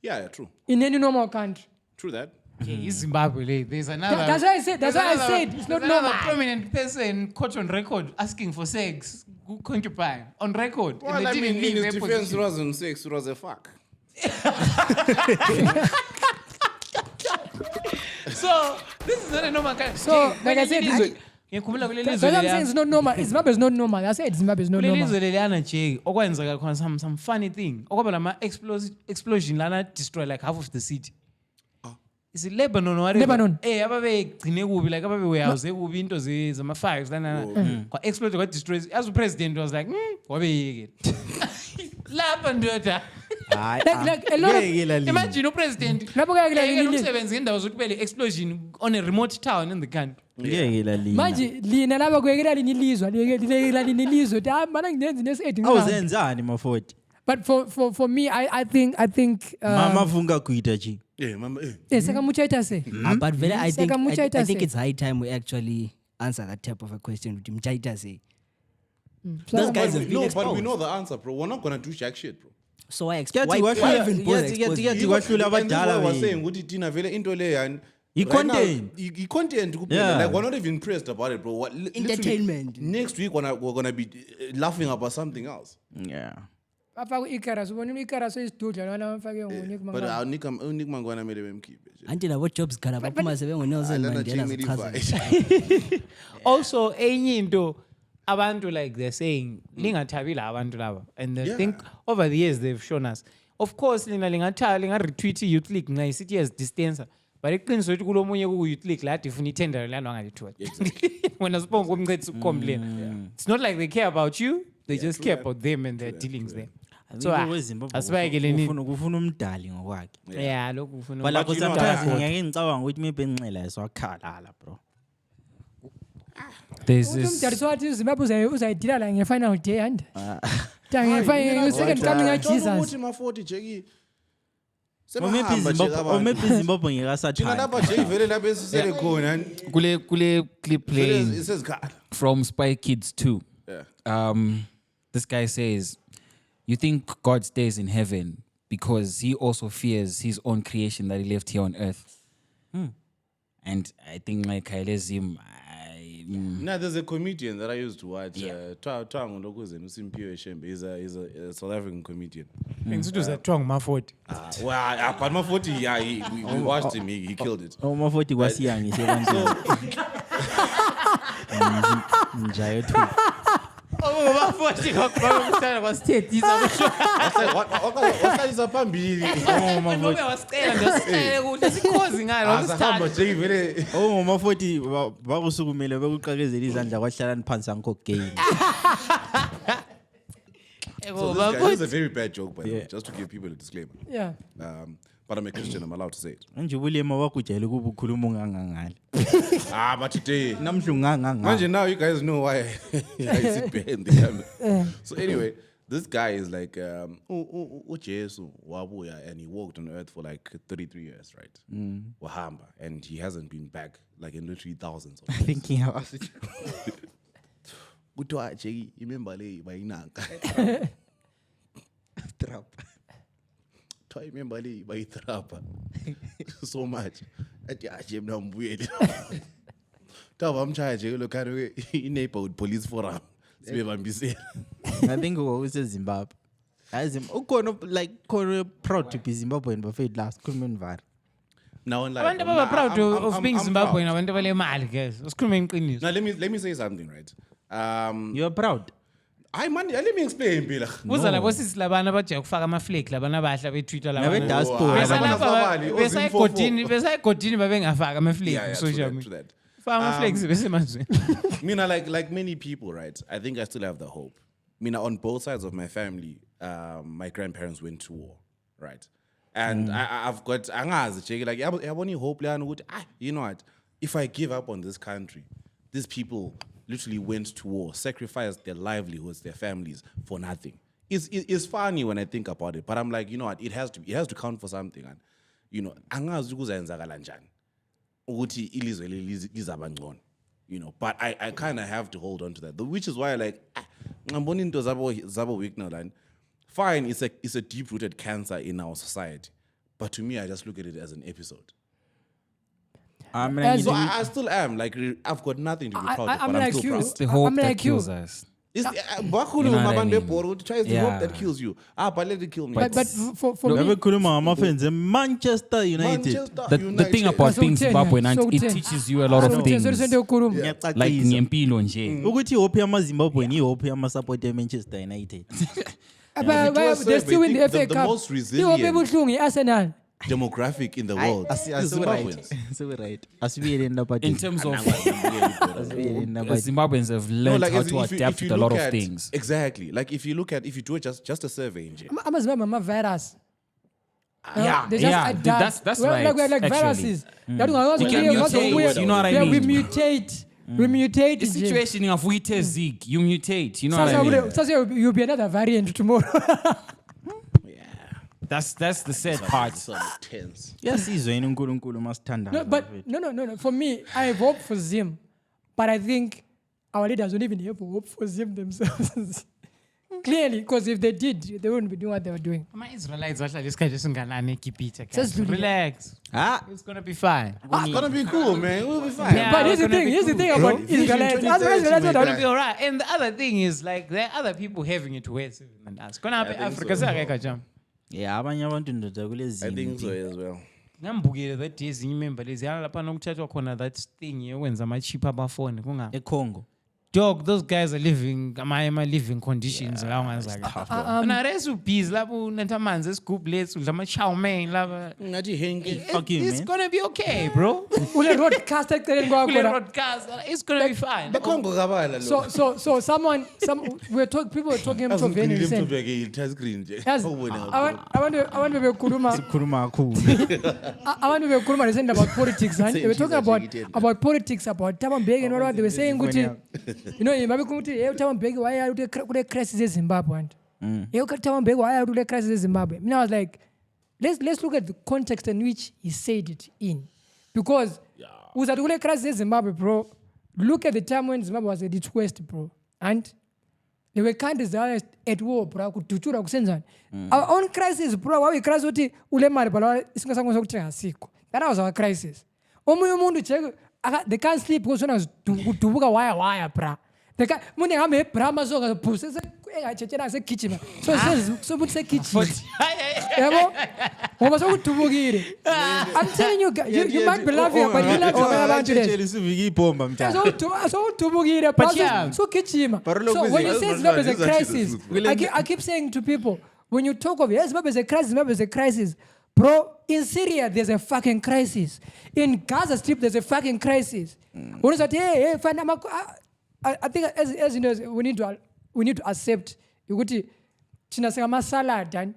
Yeah, true. In any normal country. True that. Zimbabwe le there's another That's why I said it's not another normal. prominent person caught on record asking for sex concubine on record Well, and they I didn't mean, leave in their his defense, it position. wasn't sex, it was a fuck. So this is not a normal country. So, like I said, ngikhumbula kule That's lizwe what I'm saying. leliya It's not normal. Zimbabwe is not normal. I said Zimbabwe is not kule normal. lizwe leliyana nje okwenzeka khona some funny thing okwaba lama explosion lana destroy like half of the city is it Lebanon or whatever? Lebanon. ababegcine kubi like ababewarehouse kubi into zama-fives lana kwa-explode kwa-destroy as upresident was like wabeyekela lapha ndoda Like a lot of Imagine upresident. lapho kuyake Ekela lilizwe. umsebenzi ngendawo zokuthi kube explosion on a remote town in the country. Manje lina laba kuyekela lini ilizwe liyekela lini ilizwe ukuthi hayi mana nginenze nesi8 awuzenzani ma40 but for me I think mama vunga kuita chi mama sakamuchaita se But very, I think Sakamuchaita se. it's high time we actually answer that type of a question with Mchaita say. So- Those guys have been no, but exposed. we know the answer, bro. We're not gonna do jack shit, bro. So why Kyathi why kwahlula- even bother kyathi- exposing kyathi- it? kwahlula And this is why abadala we're be- saying ukuthi thina vele into leyo and I-content. content kuphela. Yeah. Like we're not even impressed about it, bro. Literally, Entertainment. Next week we're gonna be laughing about something else. Yeah. afaka icaras ubona icaras esidudla lana afake ngoNick But Mangala Nick Mangwana mele bemkhiphe nje. Until our jobs got up, Puma seven when Nelson Alana Mandela Jamie chaza. Also, enye into abantu like they're saying lingathabi la abantu laba, and I think over the years they've shown us. Of course, lina lingathabi retweet youth league nxa isithi yes distance. But iqiniso ukuthi kulomunye ku youth league la defuna itender lana ngalithola. Wena sibonga kumncedisa ukucomplain. It's not like they care about you, they just care about them and their dealings there. So asibayekele nini. kufuna umdali ngokwakhe Yeah, lokhu ufuna. but lapho you know, sometimes ngiyake ngicabanga ukuthi maybe enxela eswakhalala bro There's uthi this. umdariso wathi uZimbabwe uzayidila la nge-final day and second coming of Jesus Ukuthi ma40 Jeki. or maybe Zimbabwe Thina ngekasathanda lapha Jeki vele lapha esisele khona. Kule clip playing It says God. from Spy Kids 2. Yeah. This guy says, you think God stays in heaven because he also fears his own creation that he left here on earth. And I think like Kailezim, Now there's a comedian that I used to watch. Twangu Lokuzeni Usimpiwe Shembe. He's a South African comedian. Ngisuthi uzathiwa nguma40. Well, but ma40, yeah, we watched him. He killed it. uma40 kwasiyangi sebantwini njayo tu Nguma40 kwakuthanda kwasithethisa What's phambili? ngoba wasicela ndosicela ukuthi sikhozi ngalo Asahamba ngesithathu. Jeki vele. uma40 bakusukumele bekuqakezela izandla kwahlalani phansi angikho game So this is a very bad joke, by the way, just to give people a disclaimer. yeah But I'm a Christian, I'm allowed to say it. nje ubulema wakujayele ukuba ukhuluma ungangangale But today, namhla ungangangale imagine now you guys know why I sit behind the camera. So anyway, this guy is like Jesu wabuya, and he walked on earth for like 33 years, right? Wahamba, and he hasn't been back like in literally thousands of years. thinking about it Kuthiwa Jeki imemba le bayinanka. trap Kuthiwa imemba le bayitrapa. So much. Athi aje mina mbuyeli. Tava mchaya Jeki lo kanu i-neighborhood police forum. Sibebambisela. I think usezimbabwe ukhona like khona proud to be Zimbabwean bafade last khuluma nivara Now in Abantu baba proud of being Zimbabwean abantu bale mali guys. Usikhulume iqiniso. Now let me say something, right? you're proud Let me explain, Bila. Kuza labo sisi labana abajaya ukufaka ama-flake labana abahla be-Twitter nabe labana. diaspora Besayigodini babengafaka ama-flake Yeah, true ku-social that, media. true that. Faka ama-flakes besemazweni. Mina, like many people, right? I think I still have the hope. Mina, on both sides of my family, my grandparents went to war, right? And I've got angazi Jeki, like I only hope you know what? If I give up on this country, these people literally went to war, sacrificed their livelihoods, their families for nothing. It's funny when I think about it, but I'm like, you know what? It has to count for something, and you know, angazi kuzayenzakala njani ukuthi ilizwe lizaba ngcono, you know. But I kind of have to hold on to that, which is why like ngambona into zabo weak now, and fine, it's a deep-rooted cancer in our society, but to me, I just look at it as an episode. So I still am like I've got nothing to be proud of, I'm but I'm like still you. proud. it's the hope I'm that like kills you. us. It's You know what I mean? tries the hope Yeah. that kills you. But let it kill me. but for nabe me khuluma ngama-fans Manchester United The thing about So being 10, Zimbabwean, yeah. So it 10. teaches you a lot of things. ukhuluma Like ngiyacacisa ngempilo nje. ukuthi ihophi yamazimbabwean ihophi yama-support eManchester United they still win the FA the Cup most ihope resilient ebuhlungu i-Arsenal demographic in the world. right asibuyeleni lapha In terms of asibuyeleni lapha Zimbabweans have No, learned like how if to you adapt look to a lot of at- things. Exactly. Like if you do just a survey in jail. amazimbabwe ama-virus They just adapt. that's We're right, like actually. viruses. That was You can mutate, you know what I mean? We mutate. We mutate. The situation of we Zeke, you mutate. You know what I mean? So you'll be another variant tomorrow. That's the sad part. Tense. Yasizwe yini uNkulunkulu masithandaza. No, but no. For me, I have hope for Zim, but I think our leaders don't even have hope for Zim themselves. Clearly, because if they did, they wouldn't be doing what they were doing. Ama-Israelites bahlala isikhathi esinganani eGibhithe, guys. Sesidlulile. Relax. It's gonna be fine. It's gonna be cool, man. We'll be fine. Yeah, But here's it's the gonna be thing cool. about Israelites. Israelites It's don't gonna be alright. And the other thing is, like, there are other people having it worse than us. Gonna happen Africa, sakeka jam. Yeah, abanye abantu ndoda kulezi. I think so as well. Ngambukile that day ezinye imember lezi yana lapha nokuthathwa khona that thing yokwenza ama-chip amafoni kunga. eCongo. Dog, those guys are living living conditions la ungazaka. Na resu busy lapho unatha amanzi esigubhu lethu udla ama-chow mein lapha. Ngathi Henke. Fuck you, It's man. gonna be okay, bro. Ule broadcast eceleni kwakho Kule la. broadcast, it's gonna be fine. Bekongo kabala lo. So people were talking about Mtoveni recently. Azungilile touch screen nje. Yes, abantu bekhuluma Khuluma kakhulu. abantu bekhuluma recently about politics, and they were talking about politics, about Thabo Mbeki and what they were saying ukuthi you know imabe ukuthi hey Thabo Mbeki why are kule crisis eZimbabwe and hey Thabo Mbeki why are kule crisis eZimbabwe. I was like let's look at the context in which he said it in, because uzathi kule crisis eZimbabwe, bro, look at the time when Zimbabwe was at its worst, bro, and there were countries that were at war, bro, kutuchura kusenzani. Our own crisis, bro, wawe crisis uthi ule mali bala isingasango sokuthenga siko. That was our crisis. Omunye umuntu check they can't sleep because when I was kudubuka wire, bro. They can't munye hame brama soka phuse se engachechela se kitchen. So put se kitchen. Yabo? Ngoba sokudubukile. I'm telling you, you might be laughing, but you love abantu today. Isiviki ibomba mthatha. So dubukile, But yeah. so kitchen. So when you say Zimbabwe is a crisis, I keep saying to people, when you talk of Zimbabwe is a crisis, bro, in Syria there's a fucking crisis. In Gaza Strip there's a fucking crisis. When you say, hey, I think as you know, we need to accept ukuthi thina singama salad and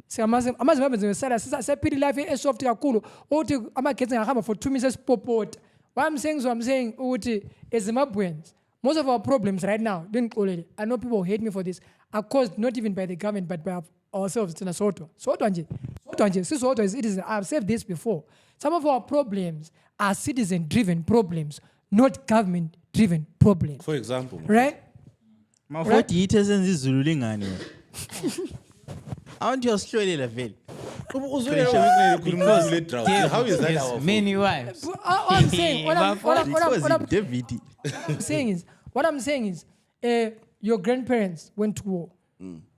amaZimbabwe salad sephila life esoft kakhulu uthi amagetsi ngahamba for 2 minutes popota. What I'm saying ukuthi as Zimbabweans, most of our problems right now, I know people hate me for this, are caused not even by the government but by ourselves. I've said this before. Some of our problems are citizen-driven problems, not government-driven problems. For example. Right? Mafoti yithi senza izulu lingani wena. Abantu yosihlolela vele. How is that our Many wives. What I'm saying is, your grandparents went to war.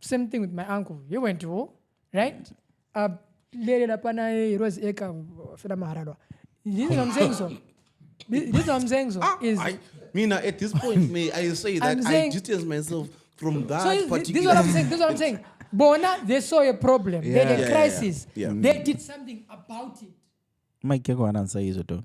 Same thing with my uncle. He went to war, right? Lele lapana Rose Eka Fela Maharalwa. This is what I'm saying so. This is what I'm saying so. Is Mina, at this point, may I say that I distance myself from that particular... This is what I'm saying. Bona, they saw a problem. They had a crisis. Yeah. They did something about it. Mike yako anansa hizo to.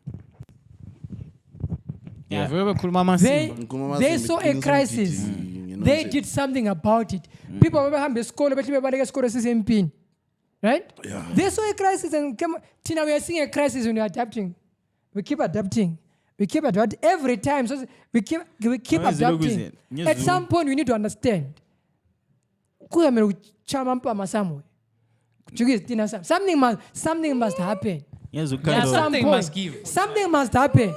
Yeah, wewe khuluma amasimba. They saw a crisis. They did something about it. People behambe esikole bethi bebaleka esikole sisempini. Right? Yeah. They saw a crisis and Tina, we are seeing a crisis when we are adapting. We keep adapting. Every time. So we keep adapting. At some point, we need to understand. Something must happen. Something must give. Something must happen.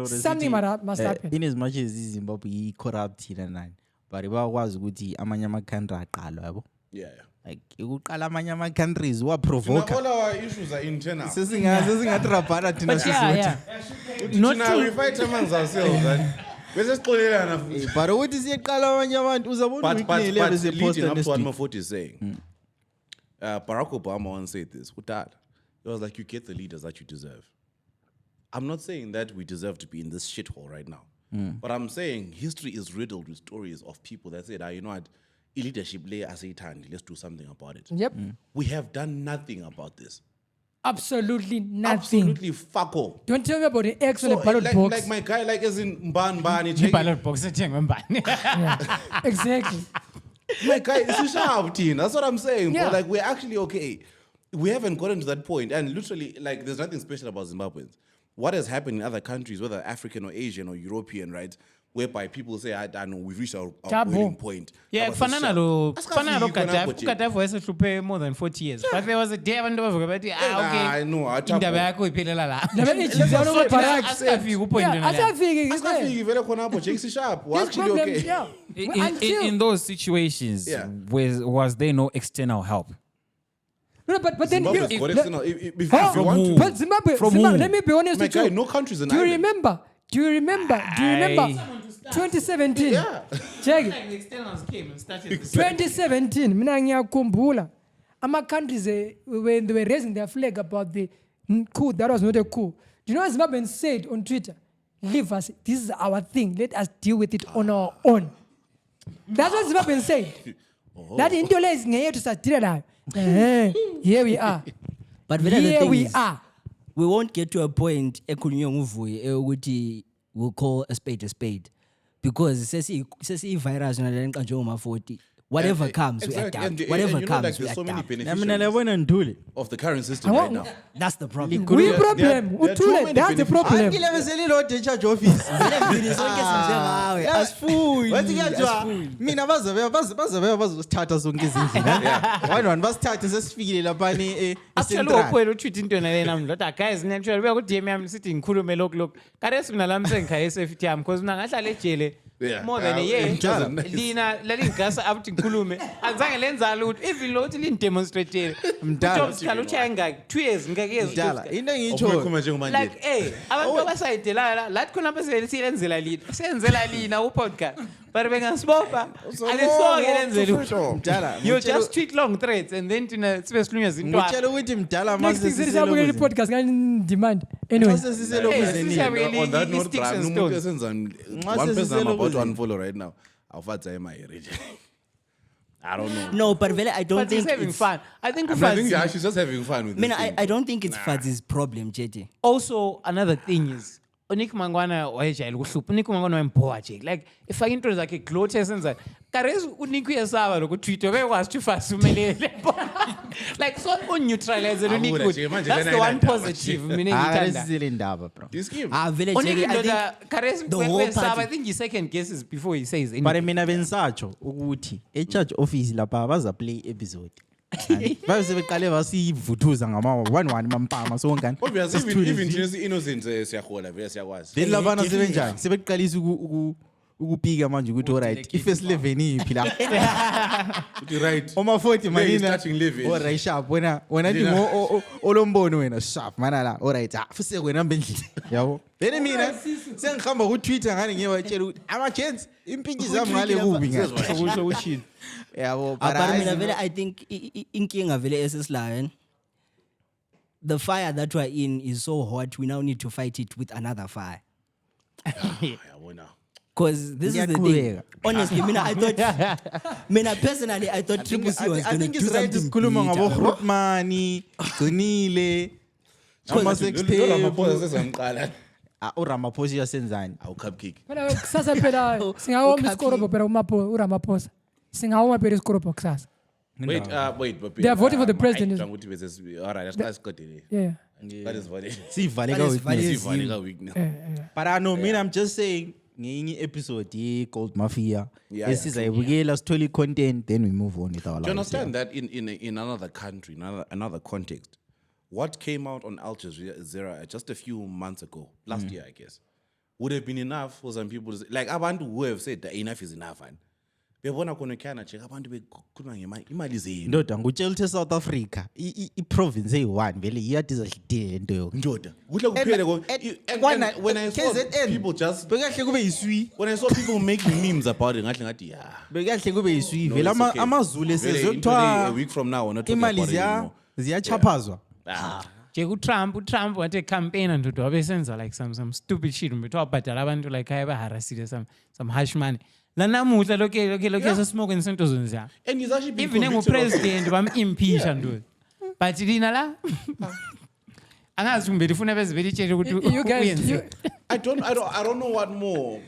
Something must happen. In as much as Zimbabwe is corrupt here and nine, but was good amanye amakhandri aqalwa yabo. Yeah. Like ukuqala amanye ama-countries wa provoke. All our issues are internal. Sesingatrabhana thina Yeah. Not we fight amongst ourselves. Bese sixolelana futhi. But ukuthi siyeqala abanye abantu uzabona But leading leading up to what Mafoti is saying, Barack Obama once said this. It was like, you get the leaders that you deserve. I'm not saying that we deserve to be in this shithole right now. But I'm saying history is riddled with stories of people that said, you know what, leadership lay as a hand, let's do something about it. Yep. We have done nothing about this. Absolutely nothing. Absolutely fuck all. Don't tell me about the X on the ballot box. Like my guy, like as in Mbani. Ballot box ethengwe mbani. Yeah, exactly. My guy, it's sharp, Tina. That's what I'm saying. Yeah. But like, we're actually okay. we haven't gotten to that point, and literally, like, there's nothing special about Zimbabweans. What has happened in other countries, whether African or Asian or European, right, whereby people say, I know, we've reached our boiling point. Yeah, Abasisha- kufana nalo Asikafiki khonapho nje. Gaddafi wayesehluphe more than 40 years. But there was a day abantu bavuka bathi I know, okay. Indaba yakho iphelela la. Labe Egypt yanoMubarak. Asikafiki upoint Yeah, yona la. asafiki. Asikafiki vele khonapho nje sharp. We're This actually problem, okay. yeah. In those situations, Yeah. was there no external help? No, but then Zimbabwe's you, got external. If Huh? you want to, But Zimbabwe, From Zimbabwe, who? let me be honest my with guy, you. no country's an Do you island. remember? Do you remember? 2017? Yeah. Check it. Like the externals came and started this. 2017, mina ngiyakhumbula. Ama countries when they were raising their flag about the coup that was not a coup. Do you know what Zimbabweans said on Twitter? Leave us. This is our thing. Let us deal with it on our own. That's what Zimbabweans said. That into is ngeyethu sadila nayo. Here we are. But the Here thing we is, are. we won't get to a point ekhulunywa nguvuyi ukuthi we'll call a spade because sesi virus nalento njengoma 40 whatever comes we Exactly. adapt And whatever you know, comes like, we there's so many adapt. mina beneficiaries labona ndule of the current system right now. That's the problem. We problem. there are too Uthule, many that's the problem. angile beselilode echarge office Vele sonke sinjengawe asifuni wathi kuyathiwa mina bazabe bazosithatha sonke izindlela one basithathe sesifikile laphani Actually uphela utweet into yona lena manje lot guys naturally uya ku DM yami sithi ngikhulume lokho karesi mina lami sengikhaya safety yami because mina ngahlala ejele Yeah. more than a year It doesn't. lina lalingasa abuthi ngikhulume azange lenza lutho even lo uthi linidemonstrate Mdala. ujob sikhala uthaya ngaki 2 years ngakeze dala into Ophuma engitsho njengomanje. like abantu abasayidela la lathi khona basiyenzela lina senzela lina upodcast but bengasibopha alisoke lenzela utho mdala you just tweet long threads and then thina sibe silunywa zintwana ngitshela ukuthi mdala Next thing sisabukela podcast ngani demand. Anyway. On that note, Sticks and one stones. person I'm about to unfollow right now. I'll fight my region. I don't know. No, but vele I don't but he's think having it's, fun I think I think yeah, she's just having fun with I mean, this thing. I don't think it's Fadz's problem, JJ. also another thing is uNick Mangwana wayejayela ukuhlupha uNick Mangwana wayempoa nje like ifaka into zakhe gloat esenza karezi uNick uyesaba lokho tweet bekwazi ukuthi fast umelele like so unneutralize uNick Abuda nje, manje that's the lena one ayinandaba positive nje. mina ngithanda aresizele indaba bro This game. Vele uNick JJ, I think ndoda karezi the whole wesaba party- I think his second guesses before he says but anything. mina bengisatsho ukuthi echarge office lapha baza play episode babe sebeqale basivuthuza ngama 11 mampama sonkani Obviously, even just innocent siyahola vele siyakwazi. then labana sebenjani sebeqalisa ukupika manje ukuthi alright ifirst 11 iphi la Uthi right. oma 40 Where is manina starting living? alright sharp wena thi olombono wena sharp mana la alright afuse wena mbendlini yabo then mina sengihamba ku Twitter ngane ngiyewatshela ukuthi ama gents impinki zami ngale kubi Sokusho ushini yabo but mina vele I think inkinga vele esesilayo the fire that we're in is so hot we now need to fight it with another fire. Yabona. Because this is the thing. Ngiyaqhubeka. Honestly, mina personally, I thought Triple C was I going to think do it's right something sikhuluma ngabo bigger. Grootmani Gcinile ama Lo sextape Ramaphosa sesamqala. uRamaphosa yasenzani Awu cupcake. Phela kusasa phela singawoma isikorobo phela uRamaphosa. Singawoma phela isikorobo kusasa. Wait, but They are voting for the president. All right, let's cut it. Yeah. That is funny. sivaleka weakness Sivaleka weakness. but I know mina I'm just saying ngenye episode ye Gold Mafia Yeah, esizayibukela sithole content then we move on with our Do you lives. understand that in another country, another context, what came out on Al Jazeera just a few months ago, last year, I guess, would have been enough for some people to say, like abantu who have said that enough is enough. And bebona khona ekhaya nje abantu bekhuluma ngemali zenu. ndoda ngutshela ukuthi eSouth Africa i-province eyi-1 vele iyade izahlidile lento yoko Ndoda, kuhle kuphele and when I saw KZN, people just bekahle kube yiswi when I saw people making memes about it, ngahle ngathi yeah. bekahle kube yiswi No, vele it's okay. amazulu Vele esezwe into le, kuthiwa a week from now we're not talking imali about it anymore. ziyachaphazwa nje uTrump wathi campaign ndoda wabesenza like some stupid shit mbe wabhadala abantu like ayebaharasile some harsh money la namuhla lokho sesimoke nisento zonziya And he's actually been even convicted of it. engupresident bam-impeacha ndoda but lina la angazi kumbe lifuna beze belitshele ukuthi You guys, uyenze. I don't know what more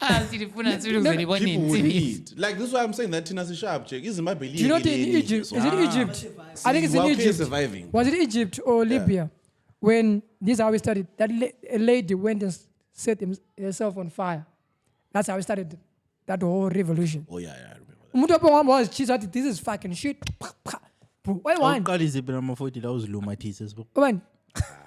Angazi lifuna sibili ukuze libone people would insini. need. Like this is why I'm saying that Tina Sharp check is my belief. do you know in Egypt? Is it Egypt? I think it's in While Egypt. surviving. Was it Egypt or Libya? When this is how we started. That a lady went and set herself on fire. That's how we started that whole revolution. Oh yeah, I remember that. Umuntu wapho was cheese. This is fucking shit. Why one? awuqalise phela ama-40 la uzilumathise sibo One.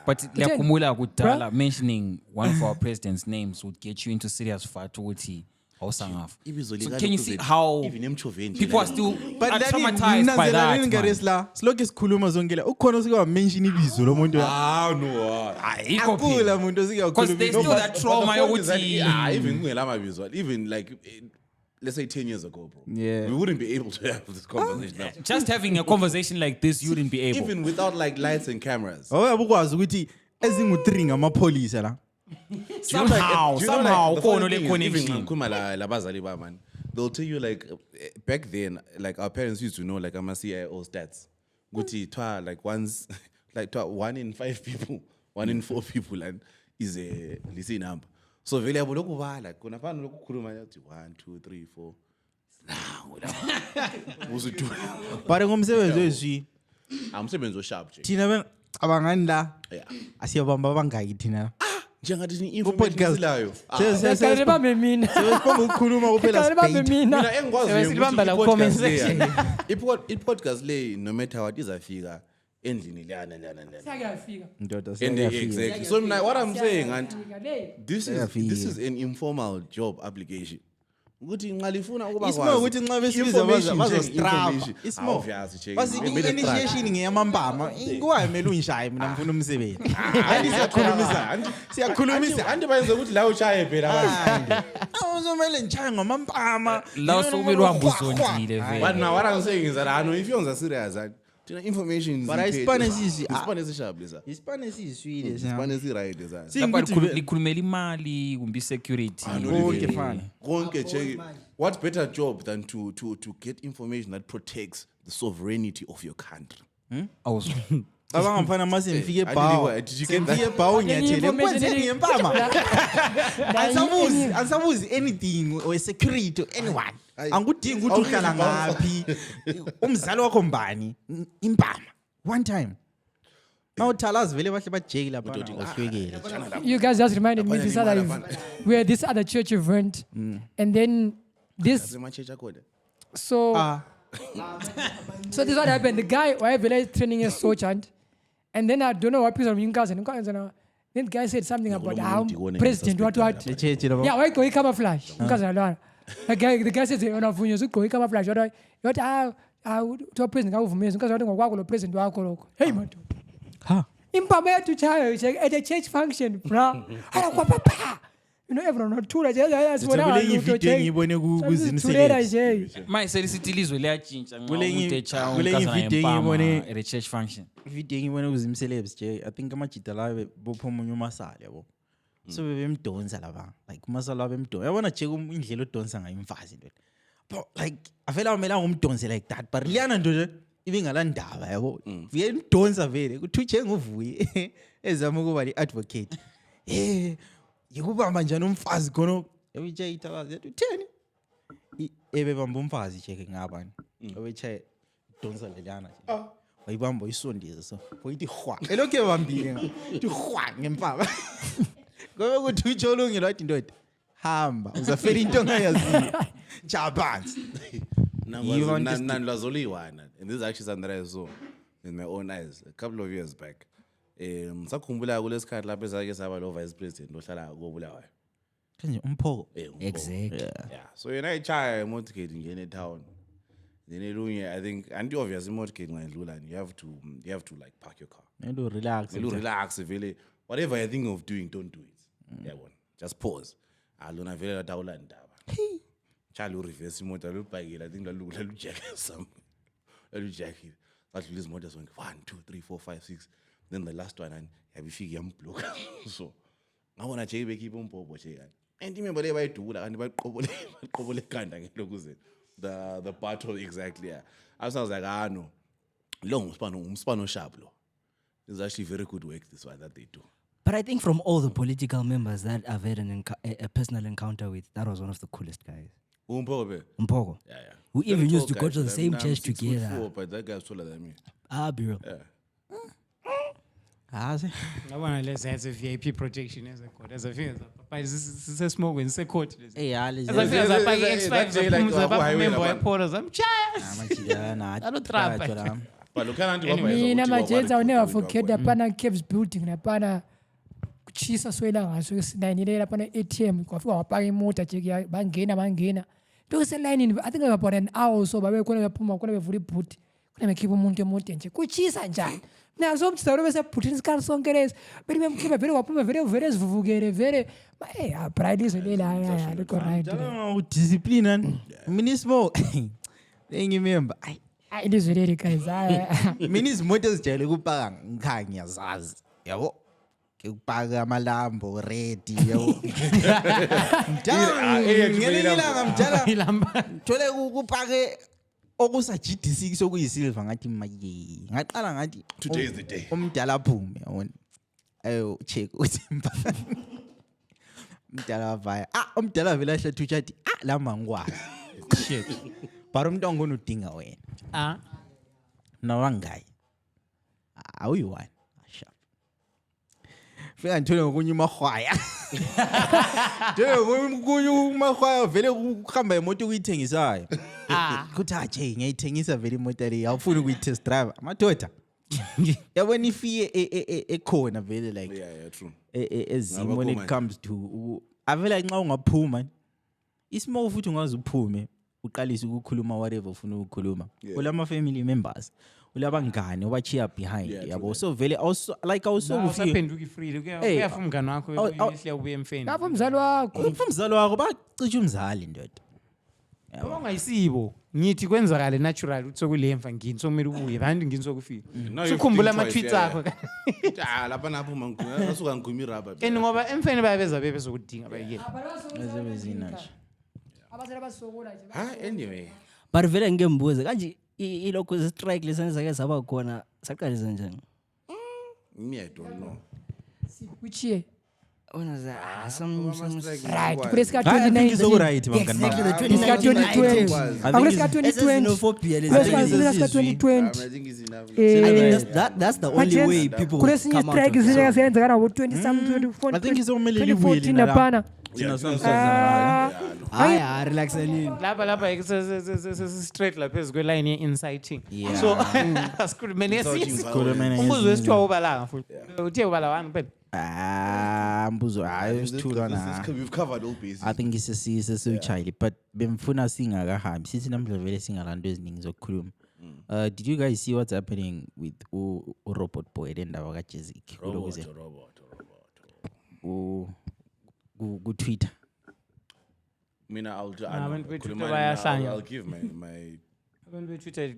But liyakhumbula kudala mentioning one of our president's names would get you into serious fight ukuthi awusangafa. Ibizo So lika can you lokhu see zethu, how even emchoveni people are still but are then traumatized by that, man. la silokhu sikhuluma zonke la ukhona osike wamention ibizo lomuntu no. Ayikho phela. akula muntu osike Because there's still that trauma yokuthi Even kungelama visual, even like let's say 10 years ago, bro. Yeah. We wouldn't be able to have this conversation now. just having a conversation like this you wouldn't be able. Even without like lights and cameras. awuyabe ukwazi ukuthi ezingu-3 ngamapholisa la Somehow khona le connection. They'll tell you like back then, like our parents used to know like ama-CIO stats. Guti twa like once like twa 1 in 5 people, 1 in 4 people and is a listen number. So vele yabo lokubala khona fana lokukhuluma yathi 1 2 3 4. Now uzudu. but ngomsebenzi wezwi Amsebenzi osharp nje. thina abangani la Yeah. asiyabamba abangaki thina Njengathi Ku-podcast. information silayo. Kale bambe mina. sibomba ukukhuluma kuphela Kale bambe sibait mina. Mina engikwaziyo Silibamba la ukuthi comment i-podcast section. leya- i-podcast le no matter what izafika endlini lana. Sakuyafika. ndoda And siyafika. exactly. So now what I'm saying, and this Siyafika. is an informal job application. Ukuthi ngalifuna ukuba Isimo ukuthi nxa besibiza bazostrava isimo check. basi i-initiation ngeyamambama kuwayimele ungishaye mina ngifuna umsebenzi hayi siyakhulumisa Anti bayenze ukuthi la ushaye phela abantu. awuzomele ngishaye ngamambama La usukumele uhambe uzondile But vele. now what I'm saying is that I know if you're serious, information But isipane sisi- isipane sisharp lesa. isipane siyiswile Isipane si-right lesa. Lapha likhulumela imali kumbe security. konke fana Konke check. What better job than to get information that protects the sovereignty of your country? Awuzwa. cabanga mfana mase ngifike I did you get that? ngifike ebhawu ngiyathele information kwenzeni eni- ngempama angisabuzi anything or security or anyone angikudingi ukuthi uhlala ngaphi umzali wakho mbani impama one time nawuthalazi vele bahle bajeki lapha ohlwekele You guys just reminded me this other where this other church event, and then this. Sema-church akhona. So so this is what happened. The guy was training a sergeant, and then I don't know what piece of cousin. Then the guy said something about how president what. cheche lapha Yeah, why go camouflage? The guy says unavunywa ukuthi camouflage. What to president akuvumezi because wathi ngokwakho lo president wakho lokho. Hey madoda. ha Impama yethu chayo at a church function, bro. Papa. You know everyone not too much. kule ividiyo engiyibone kuzimselezo Manje selisithi ilizwe liyatshintsha nxa Kule umuntu ngi- etsha kule unkazana ngividiyo ngempama engiyibone- at a church function. ividiyo engiyibone kuzimselebs je I think amajida lawe bopha omunye umasala yabo so bebemdonsa laba like umasala bemdonsa yabona je indlela odonsa ngayo imfazi nto but like avela amela ngumdonse like that but liyana nto nje ibingalandaba yabo vike imdonsa vele kuthi nguvuyi ezama ukuba li-advocate yikubamba njani umfazi khona yabitshe ithakazi yathi utheni ebebamba umfazi cheke ngabani ebetshe donsa leliyana wayibamba uyisondisa so wayithi hwa elokhu ebambile ithi hwa ngempama ngoba kuthi utsho olungile wathi ndoda hamba uzafela into ongayaziyo japansi None was only one. And this is actually something that I saw with my own eyes a couple of years back. Sakhumbula kulesikhathi lapho esake saba lo vice president ohlala koBulawayo. kanje umphoko Exactly. Yeah. So yena ichaya motorcade ngene etown. Then elunye I think anti obvious motorcade ngayidlula you have to like park your car. nento relax You relax vele whatever you're thinking of doing don't do it. Yabona. Just pause. Alona vele latawula ndaba. Chalo reverse imoto lubhayile I think lalujack some. Lalujack. Badlula izimoto zonke 1 2 3 4 5 6 then the last one and yabifika yamblock. So ngabona nje bekhipha umbhobho nje yani. And remember le bayidula kanti baqobole ekhanda ngelokuze the battle exactly yeah. I was like no. Lo umspano sharp lo. It's actually very good work, this one that they do. But I think from all the political members that I've had a personal encounter with, that was one of the coolest guys. Umpobe. Mpogo. Yeah, yeah. We Very even used tall to go guy, to the but same I'm church 6'4", together. but that guy's taller than me. Be real. Yeah. Hazi. Ngabona lezi has a VIP protection as a court. As a fingers up. Sisesmoke ngisecourt lezi. Hey, As a fingers up X5 zaphumuza bamember wePolo zamchaya. Alotrapa. But look at mina majenzi I'll never forget lapana Caves building lapana kuchisa swela ngaso sinayinile lapana ATM kwafika wapaka imota jeki bangena lokuse line I think about an hour so babe khona bephuma khona bevula ibhuti khona bekhipha umuntu emote nje kuchisa njani nazo umthalo bese bhuthini isikhathi sonke lesi bese bemkhipha vele waphuma vele sivuvukele vele bride izolela lokho right Discipline and minismo. Engimember. ilizwe leli guys Mina izimoto ezijayele ukupaka ngikhaya ngiyazazi. Yabo. Ukupaka amalambo ready yabo. Ngelilanga mjala. Thole ukupake okusa GD6 okuyisilver ngathi maye. Ngaqala ngathi Today is the day. Umdala aphume yabona. Ayo check uthi umdala vaya. Umdala vele ahle thutsha athi la mangwazi. Shit. But umuntu ongona udinga wena. Nawangayi. Awuyiwani. Sharp. Fika ngithole ngokunye umahwaya. Ngithole ngokunye umahwaya vele ukuhamba imoto ukuyithengisayo. Kuthi nje ngiyayithengisa vele imoto le awufuni ukuyitest drive. Madoda. Yabona ifie ekhona vele like. Yeah, true. Ezimo when it comes to avela nxa ungaphuma isimo futhi ungaze uphume uqalise ukukhuluma whatever ufuna ukukhuluma ulama family members ulabangane obachiya behind yabo so vele also like also usaphenduka freely uyafuna umngane wakho uyehle ubuye emfeni lapho umzali wakho umzali wakho bacisha umzali ndoda yabo ngayisibo ngithi kwenzakala natural uthi sokulemva ngini sokumele ubuye bantu ngini sokufika ukukhumbula ama tweets akho lapha naphuma ngikuya asuka ngigumi rubber. ngoba emfeni bayabeza bebe sokudinga bayike ezebezina nje abazali basokola nje Anyway. But vele ngiyembuza kanje ilokho strike lesenza ke saba khona saqalisa njani? Me, I don't know. which year Ona za some right kulesika I think it's all 2019 right mangani exactly the kulesika 2020 akulesika 2020 xenophobia kulesika 2020 I think it's enough. I think that's the only way people kulesinye come out strike of zile the zenza kana ngo 20 some 24 I think it's omele libuye 2014 lina lapana hayi relaxelini lapha straight lapha phezu kweline ye-inciting so asikhulumeni umbuzo wesithiwa ubalanga futhi uthe ubala wani phela mbuzo hayi sithula na We've covered all bases. I think isesichayile but bemfuna singakahambi sithi namhla vele singalanto eziningi zokukhuluma. Did you guys see what's happening with Robot Boy lendaba kaJezik kulokuze ku Twitter? Mina, I'll abantu beTwitter I'll bayahlanya. give my abantu beTwitter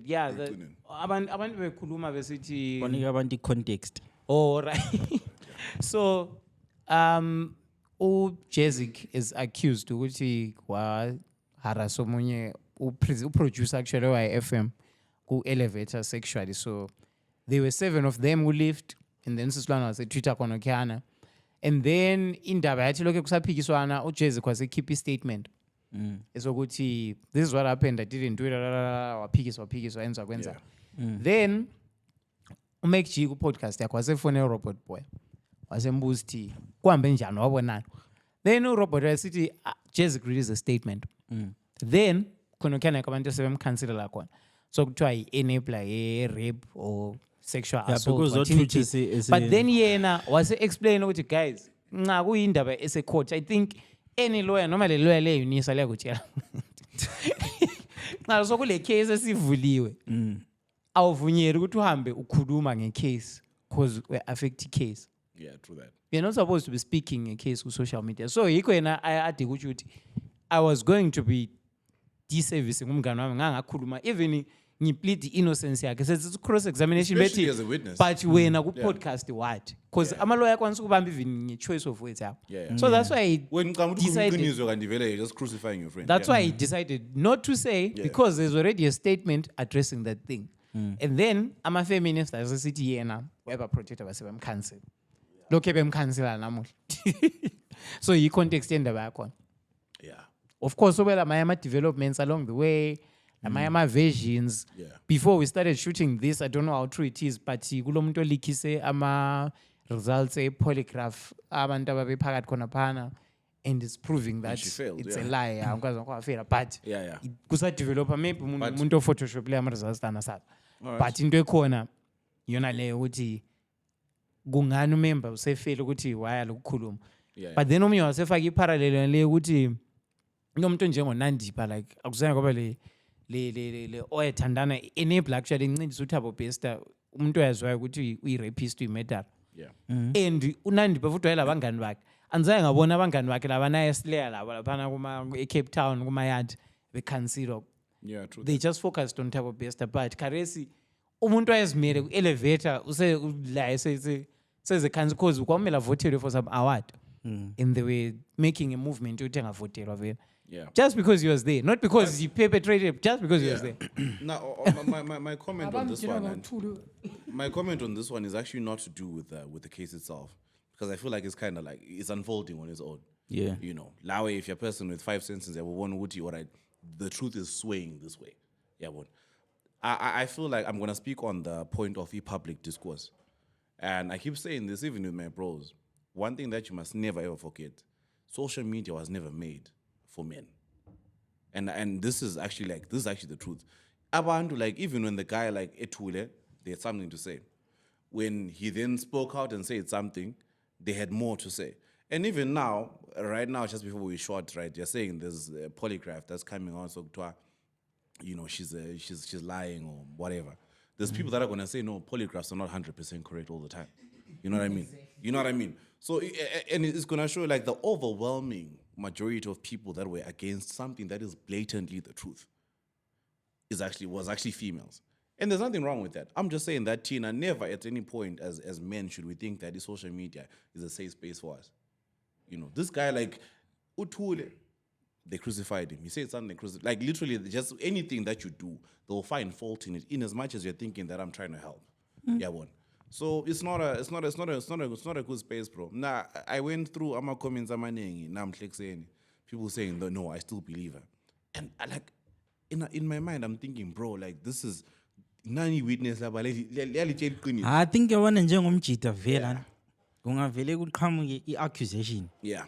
abantu bekhuluma besithi Banika abantu context. oh right so uJezik is accused ukuthi wa harass omunye uproducer actually wa-FM ku-elevator sexually so there were 7 of them who left and then sisilwana wase-Twitter khona khana and then indaba yathi lokho kusaphikiswana uJezik wasekhipha i-statement esokuthi this is what happened I didn't do it waphikiswa enza kwenza then uMac G ku-podcast yakhe wasefone uRobot Boy wasembuza ukuthi kuhambe njani wabonani then uRobot wasithi Jezik released a statement then khona khona abantu sebemkhanselela khona so kuthiwa i-enabler ye-rape or sexual assault because whatever. But then yena wase-explain ukuthi guys nca kuyindaba ese-court I think any lawyer noma le lawyer le unisa liyakutshela nxa sokule case esivuliwe awuvunyeri ukuthi uhambe ukhuluma ngecase because we affect case. Yeah, true that. You're not supposed to be speaking a case on social media. So yiko yena ade ukuthi I was going to be disservicing umngane wami ngangakhuluma even ngiplead innocence yakhe says cross examination Especially bethi as a witness. but wena ku podcast what because ama lawyer kwanisa ukubamba even nge-choice of words yakho Yeah. so that's why When decided you're just crucifying your friend. that's why he decided not to say because there's already a statement addressing that thing. And then ama feminists asesithi yena wayebaprotector base bamcancel lokhu bemcancela namuhla so yi-context yendaba yakhona Yeah. of course obela amanye developments along the way amanye ama-versions Yeah. before we started shooting this I don't know how true it is but kulo muntu olikhise ama-results e-polygraph abantu ababephakathi khona phana and it's proving that she failed, it's yeah. a lie angikwazi kwafela but Yeah. kusadevelopha maybe But- umuntu ophotoshopile ama-results tanasazo but into ekhona iyona leyo ukuthi kungani umember usefele ukuthi waya lokukhuluma Yeah. but then omunye wasefaka iparallel le ukuthi umuntu njengonandipa like akuzange kwaba le oyethandana enable actually incindisa uThabo Bester umuntu oyaziwayo ukuthi uyi-rapist uyi-murderer Yeah. and unandipa futhi wayelabangani bakhe andizange ngabona abangani bakhe laba naye sileya laba laphana e-Cape Town kuma-yard bekhansilwa Yeah, true. they just focused on Thabo Bester but Karesi umuntu wayezimele ku-elevator la sezekhansi because kwamele avotelwe for some award and they were making a movement ukuthi engavotelwa vele Yeah. just because he was there not because he perpetrated just because he was Yeah. there Now, my comment on this one, and my comment on this one is actually not to do with the case itself, because I feel like it's kind of like it's unfolding on its own. Yeah. You know, now if you're a person with 5 senses, I will want Woody, all right, the truth is swaying this way. Yeah, but I feel like I'm gonna speak on the point of public discourse, and I keep saying this even with my bros. One thing that you must never ever forget: social media was never made for men. And this is actually the truth. Abantu, like, even when the guy like Etule, they had something to say. When he then spoke out and said something, they had more to say. And even now, right now, just before we shot, right, you're saying there's a polygraph that's coming on, so you know, she's lying or whatever. There's people that are gonna say no, polygraphs are not 100% correct all the time. You know what I mean? You know what I mean? So, and it's gonna show like the overwhelming majority of people that were against something that is blatantly the truth was actually females. And there's nothing wrong with that. I'm just saying that Tina, never at any point as men should we think that social media is a safe space for us. You know, this guy like Utule, they crucified him. He said something like literally just anything that you do, they'll find fault in it, in as much as you're thinking that I'm trying to help. Yeah, one. So it's not a good space, bro. Nah, I went through ama comments amaningi. Now I'm saying people saying no, I still believe her, and I like in my mind I'm thinking, bro, like this is nani witness laba I think yabona njengomjita vela kungavele kuqhamuke i-accusation yeah.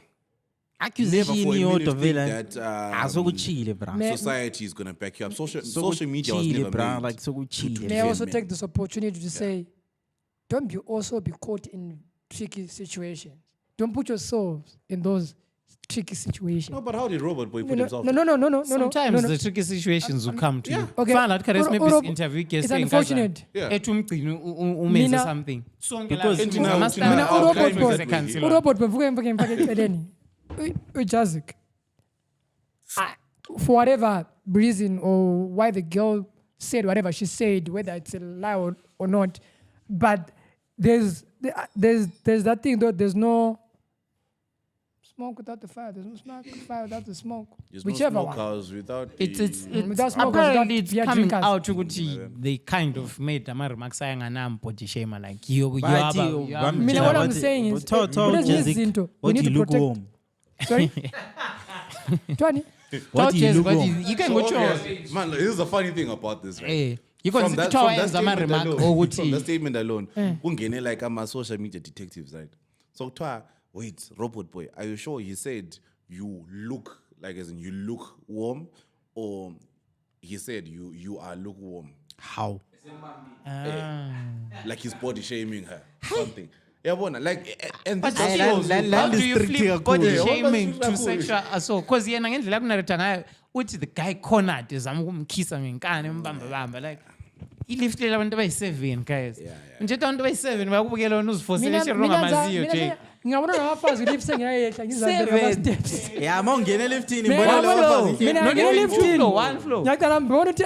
accusation Never for a minute yodwa think vela that, asokuchile bra society is gonna back you up. Social media was Sokuchile, never bra, made like sokuchile. May I also men. take this opportunity to say, don't be also be caught in tricky situations. Don't put yourselves in those tricky situations. No, but how did Robert Boy put No, himself? no, no, no, no, no, no, sometimes no, the tricky situations will come to you Okay. fana lathi Karesi maybe Uro- interview guest it's unfortunate. Yeah. ethi umgcini umenze Mina- something sonke Because la- Mina- Ama-style Mina- akho Urobot claims Boy- ze-cancel. Urobot bevuke mfake eceleni. Ujazik. For whatever reason or why the girl said whatever she said, whether it's a lie or not, but there's that thing though. There's no smoke without the fire. There's no fire without the smoke. There's Whichever no one. smokehouse without It's Without smoke, apparently without it's beer coming drinkers. out ukuthi they kind of made ama-remarks ayangana body shame like you Bathi, are Mina, what I'm saying is, there's this zinto. We need to protect. Sorry. Twani. What you look but wrong. you can So go obvious- man, this is the funny thing about this, right? eh you can From that kuthiwa yenza statement ama-remark alone, from the ukuthi statement alone, kungene like social media detectives, right? So wait, Robot Boy, are you sure he said you look like as in you look warm, or he said you are lukewarm? How? Like he's body shaming her, something. Yeah, bona, like and this But just still, shows how do you strict flip body kakhulu. shaming Yeah, to kakhulu. sexual assault? Because yena ngendlela akunaretha ngayo uthi the guy cornered ezama ukumkhisa ngenkani embamba like iliftlela abantu abayi-7 guys njeta abantu abayi-7 bayakubukela wena uzifosele shero ngamaziyo Jake ngingabona nabafazi lift sengiyayehla ngizahamba stairs. Yeah, mawungena liftini Mina mbona ngiyabona- leyo bafazi. mina Not ngiyabona even two liftini. floor, one floor. Ngiyaqala ngibona ukuthi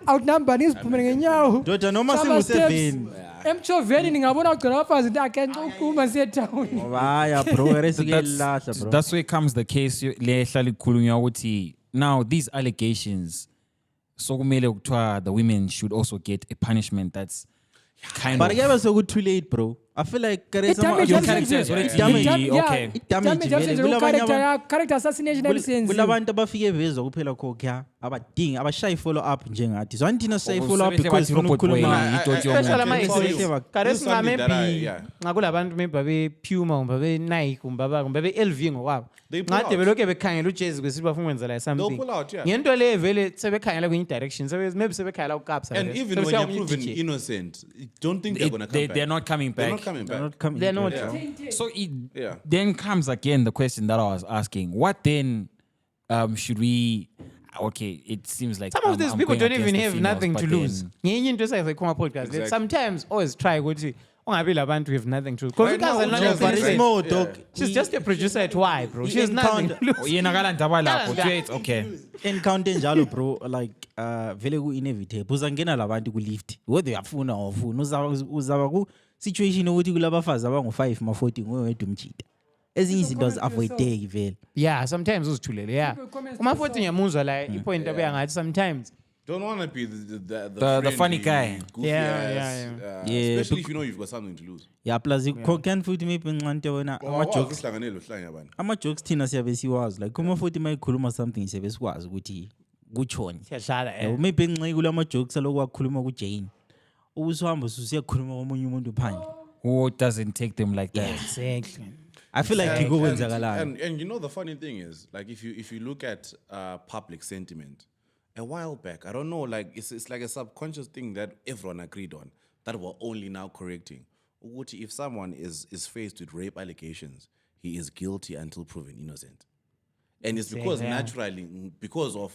outnumber ngiziphumele ngenyawo. Doda noma Sama singu-7. steps. Emchoveni ngingabona ugcina abafazi into akenxa ukuma siye town. Baya bro, eresike lahla bro. That's where comes the case le hlala ikhulunywa ukuthi now these allegations so kumele kuthiwa the women should also get a punishment that's kind But of. again, so good too late, bro. I feel like It damage Your James character is James- already it damage- yeah, okay. it damage James James character assassination ebisenziwe. kulabantu abafike bezwa kuphela khokha abadingi abashayi follow up njengathi so anithina sayi Oh, follow up sebethe because bathi funa robot boy, ukukhuluma idoti Especially yomuntu. ama It's exes. like- Kare This is singa something that I- maybe yeah. ngakulabantu maybe babe Puma kumbe babe Nike kumbe babe LV ngokwabo. They pull Ngade out. beloke bekhangela uJazz kwesithi bafuna ukwenzela something. pull out, yeah. Ngento le vele sebekhangela kwenye direction maybe sebekhangela ukapsa. And even when you're proven innocent, don't think they're gonna come back. They're not coming They're back. not coming They're back. not coming. They're not. Yeah. So it Yeah. then comes again the question that I was asking. What then should we? Okay, it seems like Some of these I'm people going don't even against the have nothing females, to but lose. then- Ngenye into esayikhuluma podcast. Exactly. Sometimes always try ukuthi ungabi labantu have nothing to lose. Because Right now, uKaza Ujazi But is it's like- more, yeah. dog. she's just a producer at Y, bro. She has nothing to Oh, lose. yena kalanda balapho. Kalanda. It's okay. encounter njalo bro like vele ku inevitable uzangena labantu ku lift whether uyafuna or ufuna uzaba ku situation ukuthi kulabafazi abangu 5 ma40 nguwe wedwa umjida ezinye izinto avoideki vele Yeah, sometimes uzithulele. Yeah. People comment Uma to futhi ngiyamuzwa la ipoint abuya ngathi sometimes Don't want to be the The funny friendly, guy. goofy Yeah, ass, Yeah, especially if you know you've got something to lose. ya plus can futhi maybe nxante wena ama-jokes Uhlanganele uhlanya abantu. ama-jokes thina siyabe siwazi like uma futhi mayikhuluma something siyabe sikwazi ukuthi kutshoni siyadlala. yabo maybe ngenxa kulama-jokes alokhu wakhuluma kujane ubusuhamba susiyakhuluma komunye umuntu phandle Who doesn't take them like that? Exactly. I feel like And- yikho kwenzakalayo and you know the funny thing is like if you look at public sentiment a while back, I don't know, like it's like a subconscious thing that everyone agreed on that we're only now correcting. Ukuthi, if someone is faced with rape allegations, he is guilty until proven innocent. And it's because yeah. naturally, because of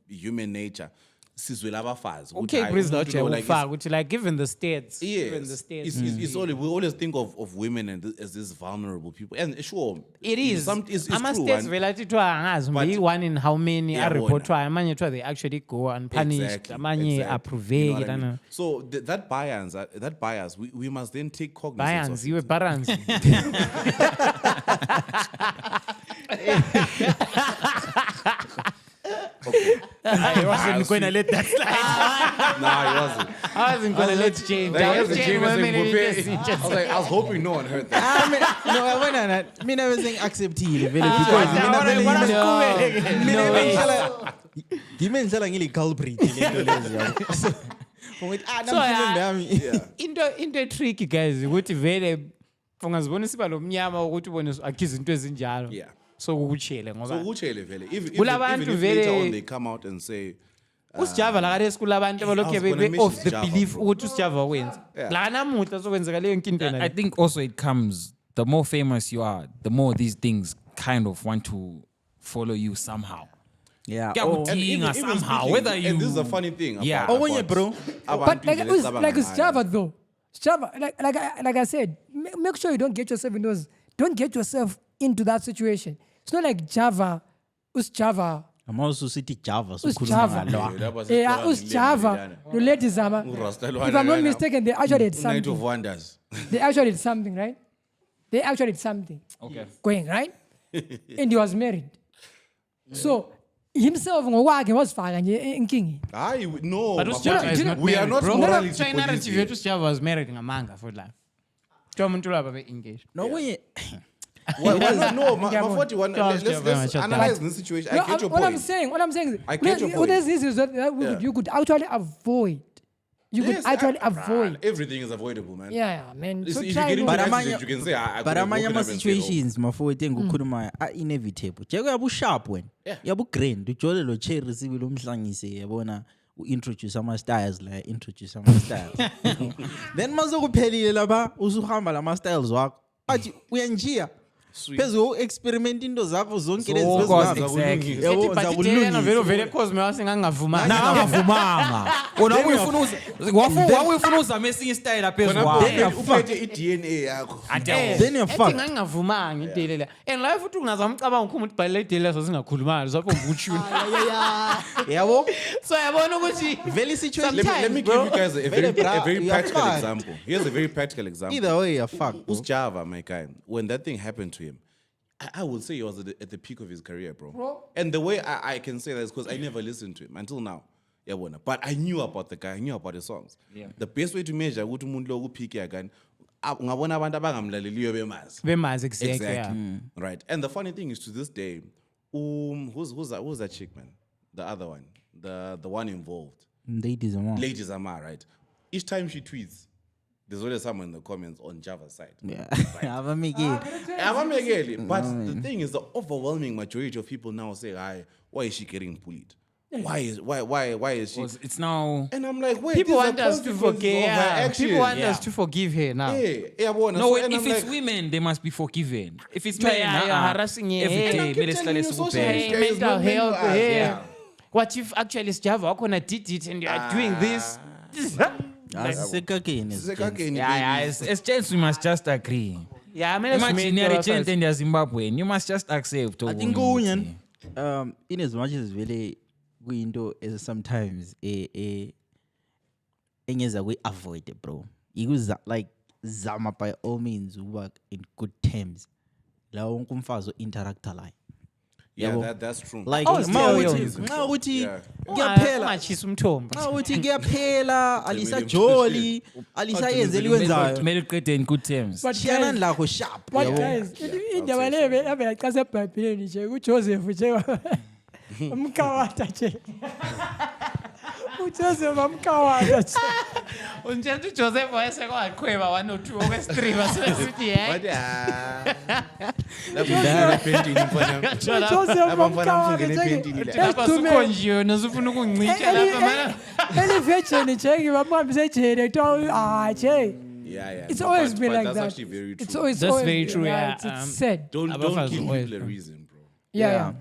human nature, sizwela abafazi. Okay, Ukuthi, please hayi, not umuntu lo, like, ufaka ukuthi like given the states. Yes. Given the states. It's only, we always think of women as these vulnerable people. And sure, It is. It's Ama true. states and- vele athiwa angazi But- mbe one in how many Yeah, are reportwayo amanye kuthiwa they actually go unpunished Exactly, amanye exactly. You know approve what I mean? lana So that bias, we must then take cognizance balance of iwe it. balance. I wasn't going to let that slide. Nah, it wasn't. I wasn't gonna let change. That was the Change James one saying, minute, "Buffet." just- I was like, I was hoping no one heard that. mina bese ngi-acceptile vele Ah, because yeah, mina what- vele what yimi- else mina No vele way. ngihlala- yimi engihlala ngili-culprit lento lezi yabo. So, ngithi, So, namhlanje yami into etricky guys ukuthi vele ungazibona siba lo mnyama ukuthi ubone akhiza into ezinjalo. Yeah. So kukuchele So ngoba uchele vele. Even Kulabantu if later vele- on they come out and say, usijava la kade school abantu I was abalokhe gonna be mention off the Java, belief bro. ukuthi usijava wenza. Yeah. La namuhla sokwenzeka leyo nkinto I na. think also it comes, the more famous you are, the more these things kind of want to follow you somehow. yeah Yeah, oh, but- even somehow, speaking, whether you- and this is a funny thing. Yeah. about- Okunye, bro. about But abantu like nje it's lesicabanga like it's ngayo. Java though. Java like I said, make sure you don't get yourself in those. Don't get yourself into that situation. It's not like Java. Us Java. ama ususithi java Us sukhuluma Java. ngalwa That was Yeah, a us Java. No ladies Zama. Rasta If Lwana I'm not lana. mistaken, they actually did Night of something. Wonders. They actually did something, right? They actually did something. Okay. Going right, and he was married. So himself ngokwakhe wasifaka nje enkingeni. Hayi, no. But my usijava friend, is not we are married, not bro. morality So narrative police here. yethu usijava was married ngamanga for life. Kuthiwa umuntu laba be engaged. nokunye No, my Ngiyabona. 41. Just Let's shut analyze this situation. I No, get your what I'm point. saying is, I get your point. there's issues that Yeah. you could actually avoid. You could Yes, actually avoid. Everything is avoidable, man. Yeah, man. If So you try get into to. But an amanye- accident, you can say, I but could have amanye woken up and said, oh. ama-situations mafowethu engikhulumayo a-inevitable jeko yabe usharp wena yabe ugrand ujole lo cherry sibili umhlangise yabona u-introduce ama-styles la introduce ama-styles then masokuphelile lapha usuhamba lama-styles wakho athi uyanjiya phezu koku-experiment into zakho zonke lezi So, bese cause ngaza exactly. kulungisa. Yabo, Ethi but zakulungisa. vele vele cosme wasengangavumanga. Nangavumanga. Wona wawuyifuna uzama esinye istyle phezu Khona kwakho. uphethe- uphethe i-DNA yakho. Then you're Ethi fucked. ngangavumanga idele la. And la futhi ungazama ucabanga ukhuma ukuthi bhalele idele leso singakhulumanga lapho ngutshuni. yabo So yabona ukuthi vele situation Let me give bro. you guys a Vele, very bra, you're practical fucked. example. Here's a very practical example. either way you're fucked bro. Java, my guy, when that thing happened to him, I would say he was at the peak of his career, bro. And the way I can say that is because I never listened to him until now. Yabona. But I knew about the guy, I knew about his songs. The best way to measure ukuthi umuntu lo upick again, ngabona abantu abangamlaleliyo bemazi. Bemazi, exactly. Yeah. Right. And the funny thing is, to this day, who's that chick, man? The other one, the one involved. Lady Zamar, right? Each time she tweets, there's always someone in the comments on Java's side. Yeah. Right? But the thing is, the overwhelming majority of people now say, why is she getting bullied? Why is she? It's now. And I'm like, wait, People these are want us to consequences forget. of her Yeah. actions. People want us to forgive her now. No, if it's women, they must be forgiven. If it's men, you're harassing her. every Hey, day, I keep mele telling sihlale you, social sikubheke. media is Mental not meant health. for us, Hey. yeah. What if actually Java Okona did it and you are doing this? Yeah, as gents, we must just agree. Yeah, I mean, Imagine you're a gent and you're Zimbabwean. You must just accept. I think in as much as really we into is sometimes engeza we avoid it, bro. You like zama by all means work in good terms. La wonke umfazi interact alike. Yeah, that's true. Like Oh, nxa uthi Yeah. kuyaphela Ungachisa umthombo. nxa uthi kuyaphela alisajoli alisayenze likwenzayo Mele uqede in good terms. But shiyanani guys, lakho sharp but yabo. guys, indaba le abeyaqasa ebhayibhileni nje uJoseph nje umkawata nje. uJoseph amkawata nje. Unjento uJoseph wayesekwaqhweba 1 or 2 okwesi3 basesithi But uJoseph amkawata nje. lapha sukhonjiwe nosufuna ukungicisha lapha mana. Any virgin nje ngibambise ejele to nje. yeah. It's No, always but been like that's that. actually very true. It's always That's always very been, true, yeah. It's sad. Don't Abafazi give always people a do. reason, bro. Yeah.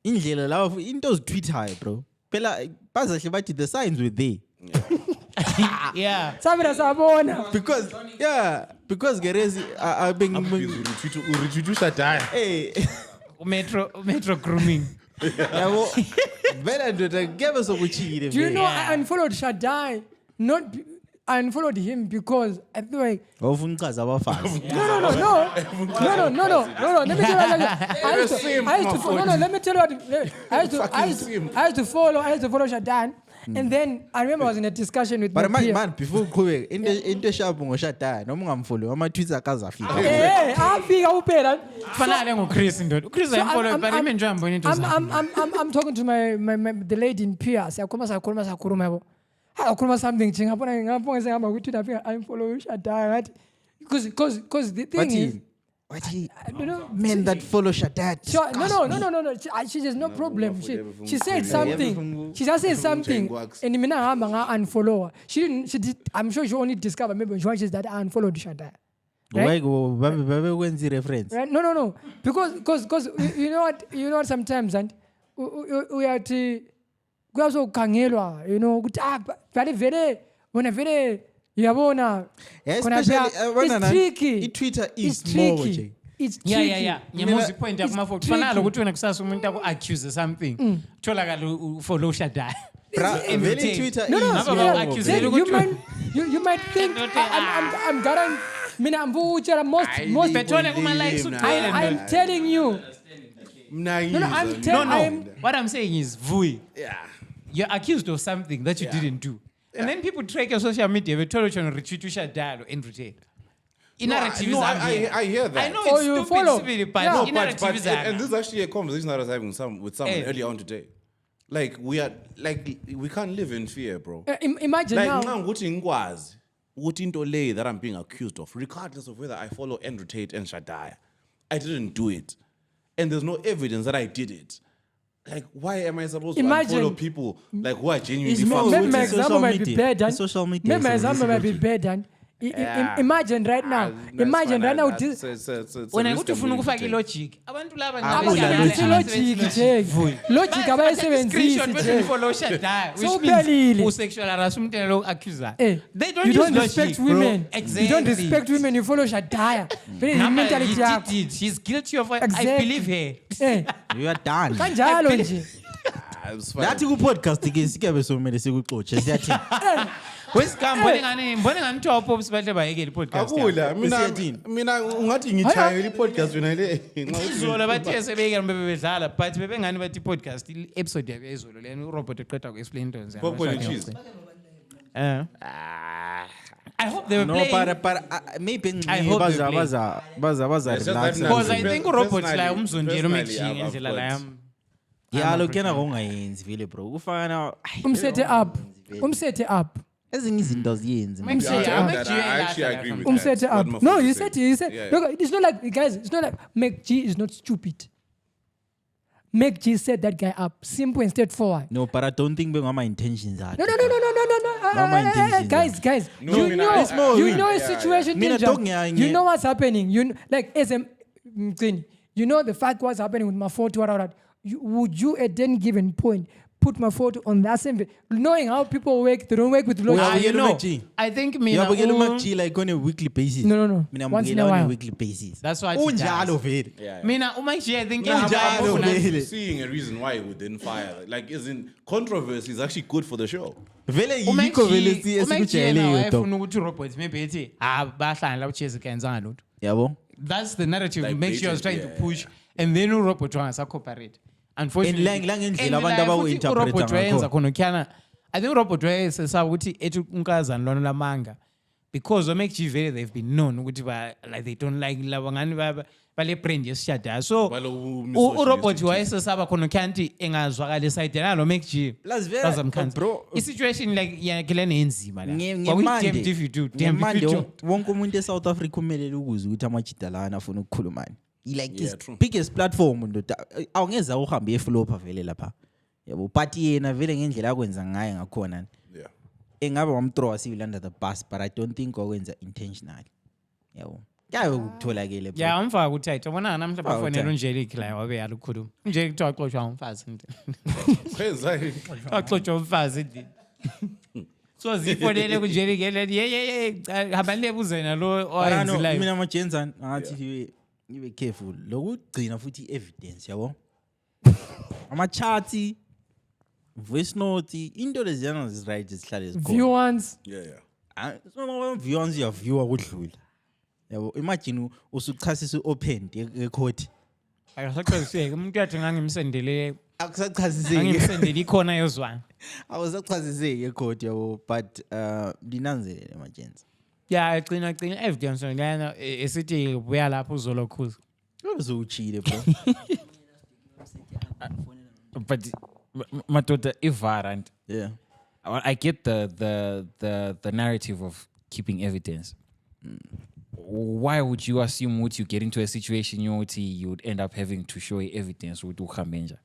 Indlela lawo into ozitweetayo bro. Phela bazahle bathi the signs were there. Yeah. Sabina sabona. Because gerezi Retweet ushadaya. hey Metro grooming. yabo vela ndoda ngebe sokuchile. Do you know I unfollowed Shaddai? I unfollowed him because I feel like Awufuna uchaza abafazi. no. Let me tell you what I used to let me tell you what I used to follow Shaddai. And then I remember I was in a discussion with my But peer. man before uqhubeke into sharp ngoshadaya noma ungamfollow ama tweets akazafika. Hey, afika uphela. Fanele ngoChris ndoda. uChris So ayimfollow but ime nje ambona into zakhe. I'm talking to my the lady in peer. Siyakhuluma yabo. Akhuluma something nje ngabona sengihamba ku Twitter afika I'm following Shaddai ngathi because the thing is you know, Men that follow Shaddai. No. She just no problem. She said something. She just said something, and mina hamba nga unfollow her. She did. I'm sure she only discovered maybe when she that I unfollowed Shaddai. Right? Babe reference. Right? No. Because you know what sometimes and we are to go kangelwa. You know, very when a very yabona. It's tricky. Twitter is It's more tricky. It's Yeah. tricky. Ngiyamuzi point yakho It's mafoko. Fanele tricky. ukuthi wena kusasa umuntu aku-accuse something. Tholakala ufollow Shaddai. Very Twitter No. is Naba more. accuse Then ukuthi you might think I'm garan mina mvuchera most bethole kuma likes I'm telling you. What I'm saying is Vui. Yeah. You're accused of something that you didn't do. And then people track your social media, they tell you to retweet Shaddai and retweet. I hear that. I know Oh, it's you stupid, follow. but Yeah. And this is actually a conversation that I was having with someone Hey. earlier on today. Like we can't live in fear, bro. Imagine Like now. now what into lay that I'm being accused of, regardless of whether I follow Andrew Tate and Shaddai. I didn't do it. And there's no evidence that I did it. Like, why am I supposed to Imagine- unfollow people like who are genuinely It's more fans? Maybe with my the example social might be media. better. The social media Maybe my is example might be visibility. better. Imagine right now. Imagine right now. wena ukuthi ufuna ukufaka ilogic abantu laba Abasebenzisi logic nje. Logic abayisebenzisi nje. follow Shaddai which Sowuphelile. means usexual harassment lo accuser Eh, they don't you use don't logic, respect bro. women. Exactly. You don't respect women. You follow Shaddai. Very Number, mentality he yakho. did it. She's guilty of it. I Exactly. believe her. Eh, You are done. kanjalo nje. Nathi ku podcast ke sikabe somele sikuxoxe siyathi Wesikam mbone ngani top pops bahle bayekela i-podcast. Akula Besiyathini? mina ungathi ngitshayela i-podcast wena le. Izolo bathe sebeyekela bebedlala but bebengani bathi i-podcast i-episode yabo yezolo lena uRobert eqeda ku-explain into nje. Popcorn and cheese. I hope they were No, playing. maybe I hope they play. baza relax. Because I think uRobert Personally- la umzondile personally, umekjinga I've ngendlela la got- yam. Yeah, lo kena kongayenzi vile bro. Kufana Umsethe up. ezinye izinto aziyenzi. man. Umsethe Yeah, up. that I actually agree with Umsethe that. up. What No, Mafuthi he said. said. Yeah. Look, it's not like guys. It's not like McG is not stupid. McG set that guy up. Simple and straightforward. No, but I don't think my intentions are. No. Not my intention, Guys. No, You Mina, know, it's more you we- know a yeah, situation. Mina Ninja. talking ya- You know what's happening. Like as a thing. You know the fact what's happening with my photo. Would you at any given point put my photo on that same? Knowing how people work, they don't work with logic. Yeah, You know, McG. I think You mina have to u- McG like on a weekly basis. No. Mina Once in mbukela a on a while. weekly basis. That's why Unjalo vele. mina uMakji I think Unjalo vele. Seeing a reason why we didn't fire. Like, isn't controversy is actually good for the show. Vele yikho vele esikujayele yena yodwa. wayefuna ukuthi uRobert maybe ethi bahlangana la uChase kayenzanga lutho. Yabo. That's the narrative Like Makji was trying to blatant, push and then uRobert wangasa cooperate. Unfortunately. And langendlela and abantu la abawu-interpreta futhi uRobert wayenza ngakhona. khona ukhana I think uRobert wayesesaba ukuthi ethi unkazana lona lamanga because uMakji vele they've been known ukuthi like they don't like laba ngani bale brand yesishada so Balo misogynistic uRobert thing. wayesesaba khona ukhanti engazwakala side nalo MakG Plus vele, bazamkhanza bro, i-situation like yakhe lena enzima la Nge- Kwakuyi ngeMonday- damned if you do damned if ngeMonday, you don't wonke umuntu eSouth Africa umelele ukuze ukuthi amajida lana afuna ukukhulumani. Like his true. biggest platform ndoda awungeza uhambe eflopa vele lapha. Yabo but yena vele ngendlela akwenza ngaye ngakhona. Yeah. Engabe wamthrow civil under the bus but I don't think wakwenza intentionally. Yabo. Yaye ukutholakele bro. ya umfaka kuThayitha ubona namhla Ufaka bafonela uThayitha. uNjelic la wabe yala ukukhuluma uNjelic kuthiwa xoshwa umfazi nje Kwenza- waxoshwa umfazi nje so zifonele kuNjelic ye hamba lebuze nalo oyenza live Mina majenza ngathi ibe careful. Lokugcina futhi evidence yabo. Ama charts, voice note, into leziyana is right isihlale View zikhona. ones. Yeah. So view once you view ukudlula. Yabo imagine usuchasisa uopened ecourt. akasaqaliseke umuntu yathi ngangimsendele Akusachasiseki. ngangimsendele ikhona yozwana Awusachasiseki ecourt yabo but linanzelele majenza. ya gcina evidence lana esithi buya lapho uzolokhuza Lobe uchile bro. But madoda ivarant. Yeah. I get the narrative of keeping evidence. Why would you assume what you get into a situation you would end up having to show evidence with Ukamenja?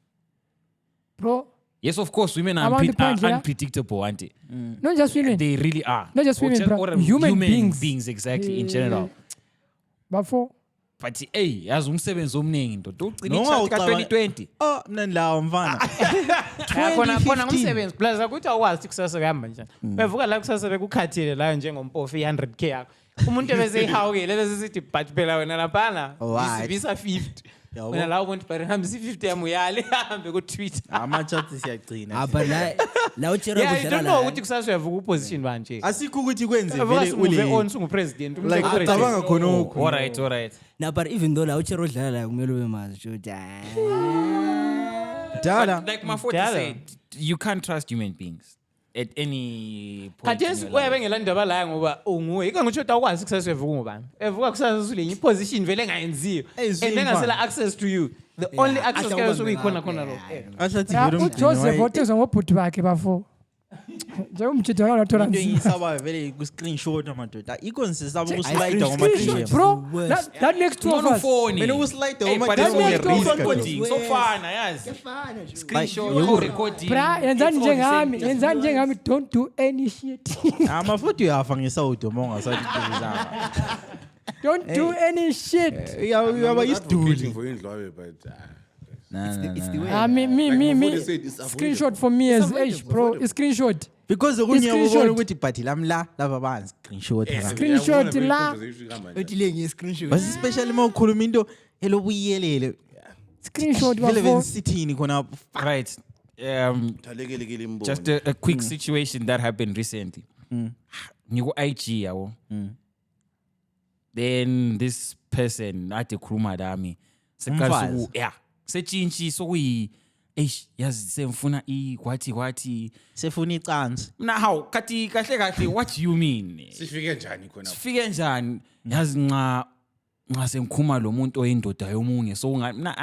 Bro, Yes, of course, women are, Around the point, yeah. unpredictable, auntie. not just women. They really are. Not just women, bro. Or Human beings. beings, exactly, in general. But for But hey, yazi umsebenzi omningi ndoda ugcina No, i-chart awucabanga- ka-2020. Oh, mna ndawo mfana. khona 2015. ngumsebenzi plus ukuthi awukwazi ukuthi kusasa kuhamba njani bevuka la kusasa bekukhathile la njengompofu i-100k yakho umuntu ebeseyihawukele ebesesithi but phela wena laphana Alright. isibisa 50 Yabo. wena la umuntu but hambisa i-50 yami uyale ahambe ku-twitter Ama charts siyagcina. but la uchera yeah you don't know ukuthi kudlala kusasa uyavuka uposition banje Asikho ukuthi kwenze Uyavuka vele singuve ule. on sungupresident Like acabanga khona All right. na but even though la uchera udlala la kumele ube mazi ukuthi Dala. Like Mafuthi Dala. said, you can't trust human beings at any point. in khathesi your life. uyabe ngelandaba la ngoba unguwe ikangutsho ukuthi awukwazi kusasa uyavuka ngubani evuka kusasa usulenye iposition vele engayenziyo Hey, and swing engasela access to you the only access Ahle kayo ubambe sokuyikhona ngapha, khona lo Ahlathi ya vele uJoseph otezwa ngobhuti bakhe bafo. Njengomjida wakathola into nzima. engisaba vele ku screenshot amadoda. Iko ngisaba Check, ukuslide ngoma Screenshot, DM. bro. Worst. That makes two of us. Phone. Mina ukuslide Hey, ngoma but DM that's not That's a not recording. worse. Sofana, yazi. Screenshot, recording. Bra, yenzani It's all the same. njengami, don't do any shit. Amafuthi uyafa ngesawudo monga sathi tuzama. Don't do any shit. Uyaba Advocating isiduli. for Indlwabe, but it's the way Me. Mafuthi said it's Screenshot for me as age, bro. Screenshot. Because okunye Screenshot. ubona ukuthi but lamla laba banzi screenshot. Screenshot la. uthi le ngiye screenshot Bas especially mawukhuluma into elobuyelele. Screenshot Vele bafo. sithini khona. Right. Just a quick situation that happened recently. ngiku-IG yabo. Then this person ade khuluma lami Umfazi. yeah setshintshi sokuyi yazi semfuna kwathi sefuna icansi. mina how kahle kahle what do you mean Sifike njani khona? sifike njani yazi nxa sengikhuluma lo muntu oyindoda yomunye so mina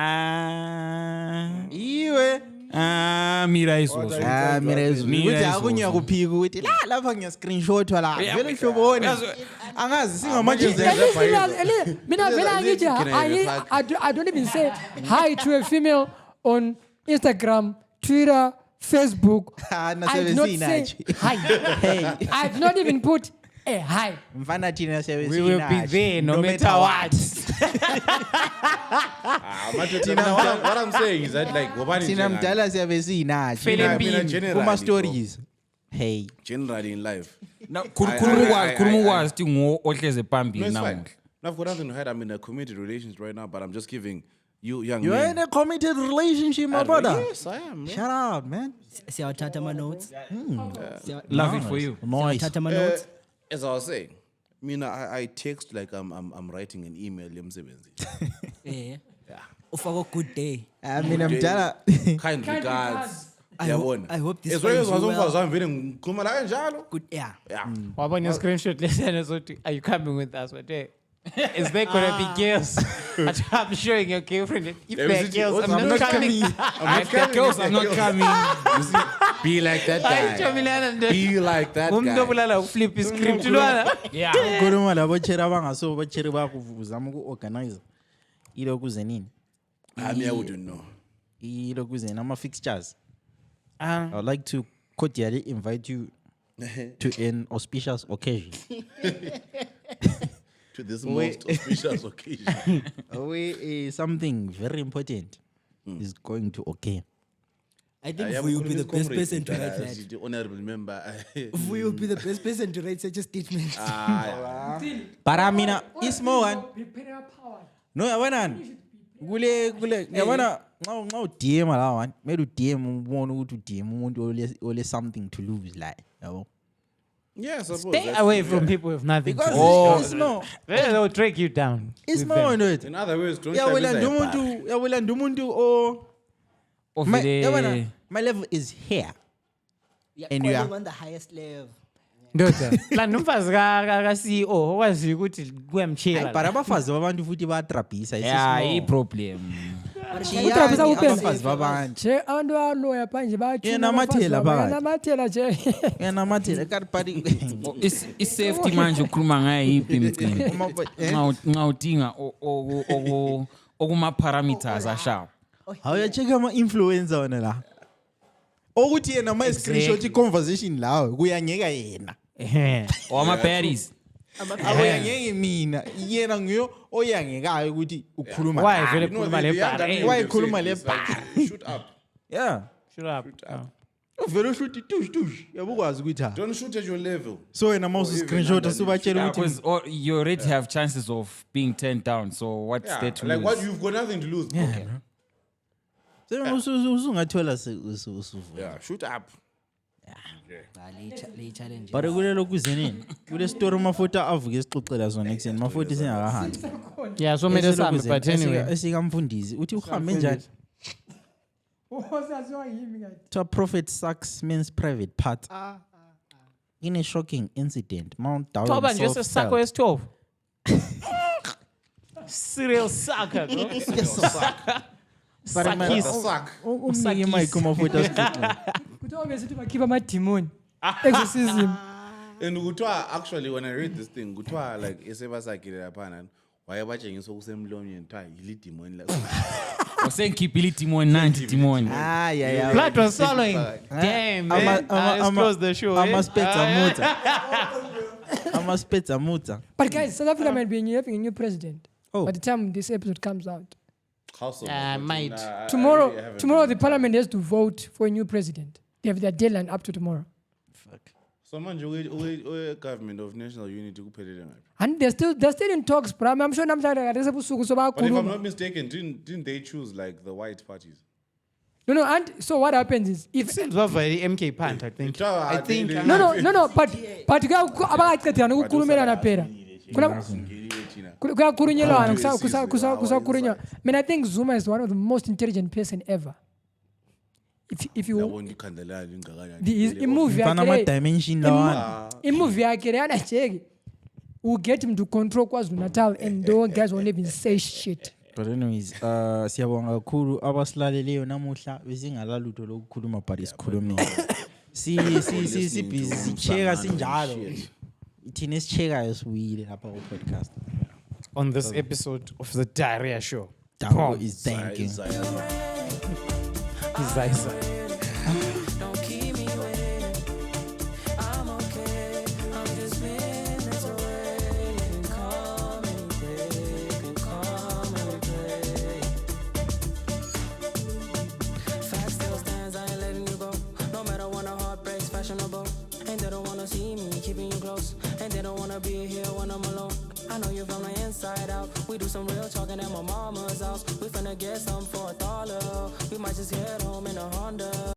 Iwe. mira izozo Mina izulu. Mina Ukuthi izolo. akunya kuphika ukuthi la lapha ngiya screenshotwa la. Yeah, Vele hlobone. Angazi singamanje Mina vela ngithi I don't even say hi to a female on Instagram, Twitter, Facebook. I do not say hi. Hey. I do not even put a hi. Mfana thina siyabe We will be there no matter what. What I'm saying is that like ngobani Thina njengani? mdala siyabe sinathi. Fele Mina empini. generally, Kuma bro. stories. Hey. Generally in life. khuluma ukwazi ukuthi nguwo ohleze No, phambili it's nawo fine. No, I've got nothing to hide. I'm in a committed relationship right now, but I'm just giving you young You're men. in a committed relationship, my brother. Yes, I am. Man. Shut up, man. Siyawathatha ama-notes. love it for you Nice. Siyawathatha ama-notes. As I was saying, I text like I'm writing an email. Eh. Ufaka good day. Mina mdala. Kind regards. I hope this As well as finds you well. I'm very ngikhuluma la kanjalo. Good, yeah. Yeah. Wabona screenshot lesana sothi are you coming with us what day? Is there gonna be girls? I'm showing your girlfriend that if there are girls, I'm not coming. the girls are not coming You see, be like that guy. Be like that Umuntu guy. obulala uflip script lwana. yeah Ukhuluma labo chera bangaso bachere bakuzama uku-organize. Ilokuze nini? I wouldn't know. Ilokuze nama fixtures. I would like to cordially invite you to an auspicious occasion. To this most auspicious occasion. Where something very important is going to occur. I think Vuyo will be the best person to write that. The honorable member. Vuyo will be the best person to write such a statement. But I mean, it's more one. No, yabona kule yabona nxa udm la one mele udm ubone ukuthi udm umuntu ole something to lose like yabo. Yeah, I suppose. Stay that's- away from people with nothing. Because to it's more they'll drag you down. it's with more them. no it. In other words, don't Yawulanda umuntu o ovele my level is here. And you are on the highest level. Ndoda. La nomfazi ka CEO okwazi ukuthi kuyamchela. but abafazi babantu futhi bayatrapisa yeah i-problem Utrapisa kuphela. abafazi babantu Je abantu aloya panje bathi Uyanamathela phakathi. namathela je. yanamathela kanti party i-safety manje ukhuluma ngayo yiphi imicimbi nxa udinga okuma-parameters asharp awuyacheka ama-influencer wona la okuthi yena ama-screenshot i-conversation lawo kuyangeka yena or ama-baddies akuyangeke mina yena nguyo oyangekayo ukuthi ukhuluma Why nani. vele khuluma le bar? Why ikhuluma le bar? Shoot up. Yeah. Shut up. Vele ushuthi tush yabe ukwazi ukuthi ha Don't shoot at your level. so wena mawusu screenshot subatshela ukuthi because you already have chances of being turned down so what's Yeah, there to like what lose you've got nothing to lose. Okay. usungathola usuvu Yeah, shoot up. Le challenge. but kulelo kuze nini kule story mafuta avuke sixoxela sona ekseni mafuta singakahambi Yeah, so made us but anyway. esikamfundisi uthi uhambe njani Usaziwa yimi ngathi. to prophet sucks men's private part in a shocking incident Mount Darwin Thoba nje sesakho self-styled. esi-12. Serial sucker, bro. But man, Sakis. Suck. umnike mic mafuta sixoxela Kuthi obesithi bakhipha amademon. Exorcism. And kuthiwa actually when I read this thing, kuthiwa like esebasakile laphana wayebatshengisa okusemlonyeni kuthiwa yili demon la. usengikhiphe idemon nanti demon Blood was swallowing. Damn, man. Let's close the show. eh? Ama-spets amuta. But guys, South Africa might be having a new president. Oh. By the time this episode comes out. How so? Might. Tomorrow the parliament has to vote for a new president. They have their deadline up to tomorrow. So manje we government of national unity kuphelele ngaphi? And they're still in talks, bro. I'm sure namhlanje kathi sebusuku so But if I'm bayakhuluma. not mistaken, didn't they choose like the white parties? No, and so what happens is if Very MK Pant, I think. I think. no, but abaqedana ukukhulumelana phela. Kuyakhulunyelwana kusakhulunywa. I think Zuma is one of the most intelligent person ever. If you movie Mfana ama-dimension lawana. movie yakhe leyana jeki will get him to control KwaZulu Natal and those guys won't even say shit. But anyways, siyabonga kakhulu abasilaleleyo namuhla besingalala lutho lokukhuluma but isikhulumile. Si busy sicheka sinjalo. Ithina sichekayo siwile lapha ku podcast. On this episode of the Diarrhea Show. Dango is thanking. Don't keep me waiting. I'm okay. I'm just minutes away. You can call me babe. You can call me babe. Fact still stands. I ain't letting you go. No matter when a heart breaks, fashionable. And they don't wanna see me keeping you close. And they don't wanna be here when I'm alone. I know you from the inside out. We do some real talking at my mama's house. We finna get some for $1. We might just head home in a Honda.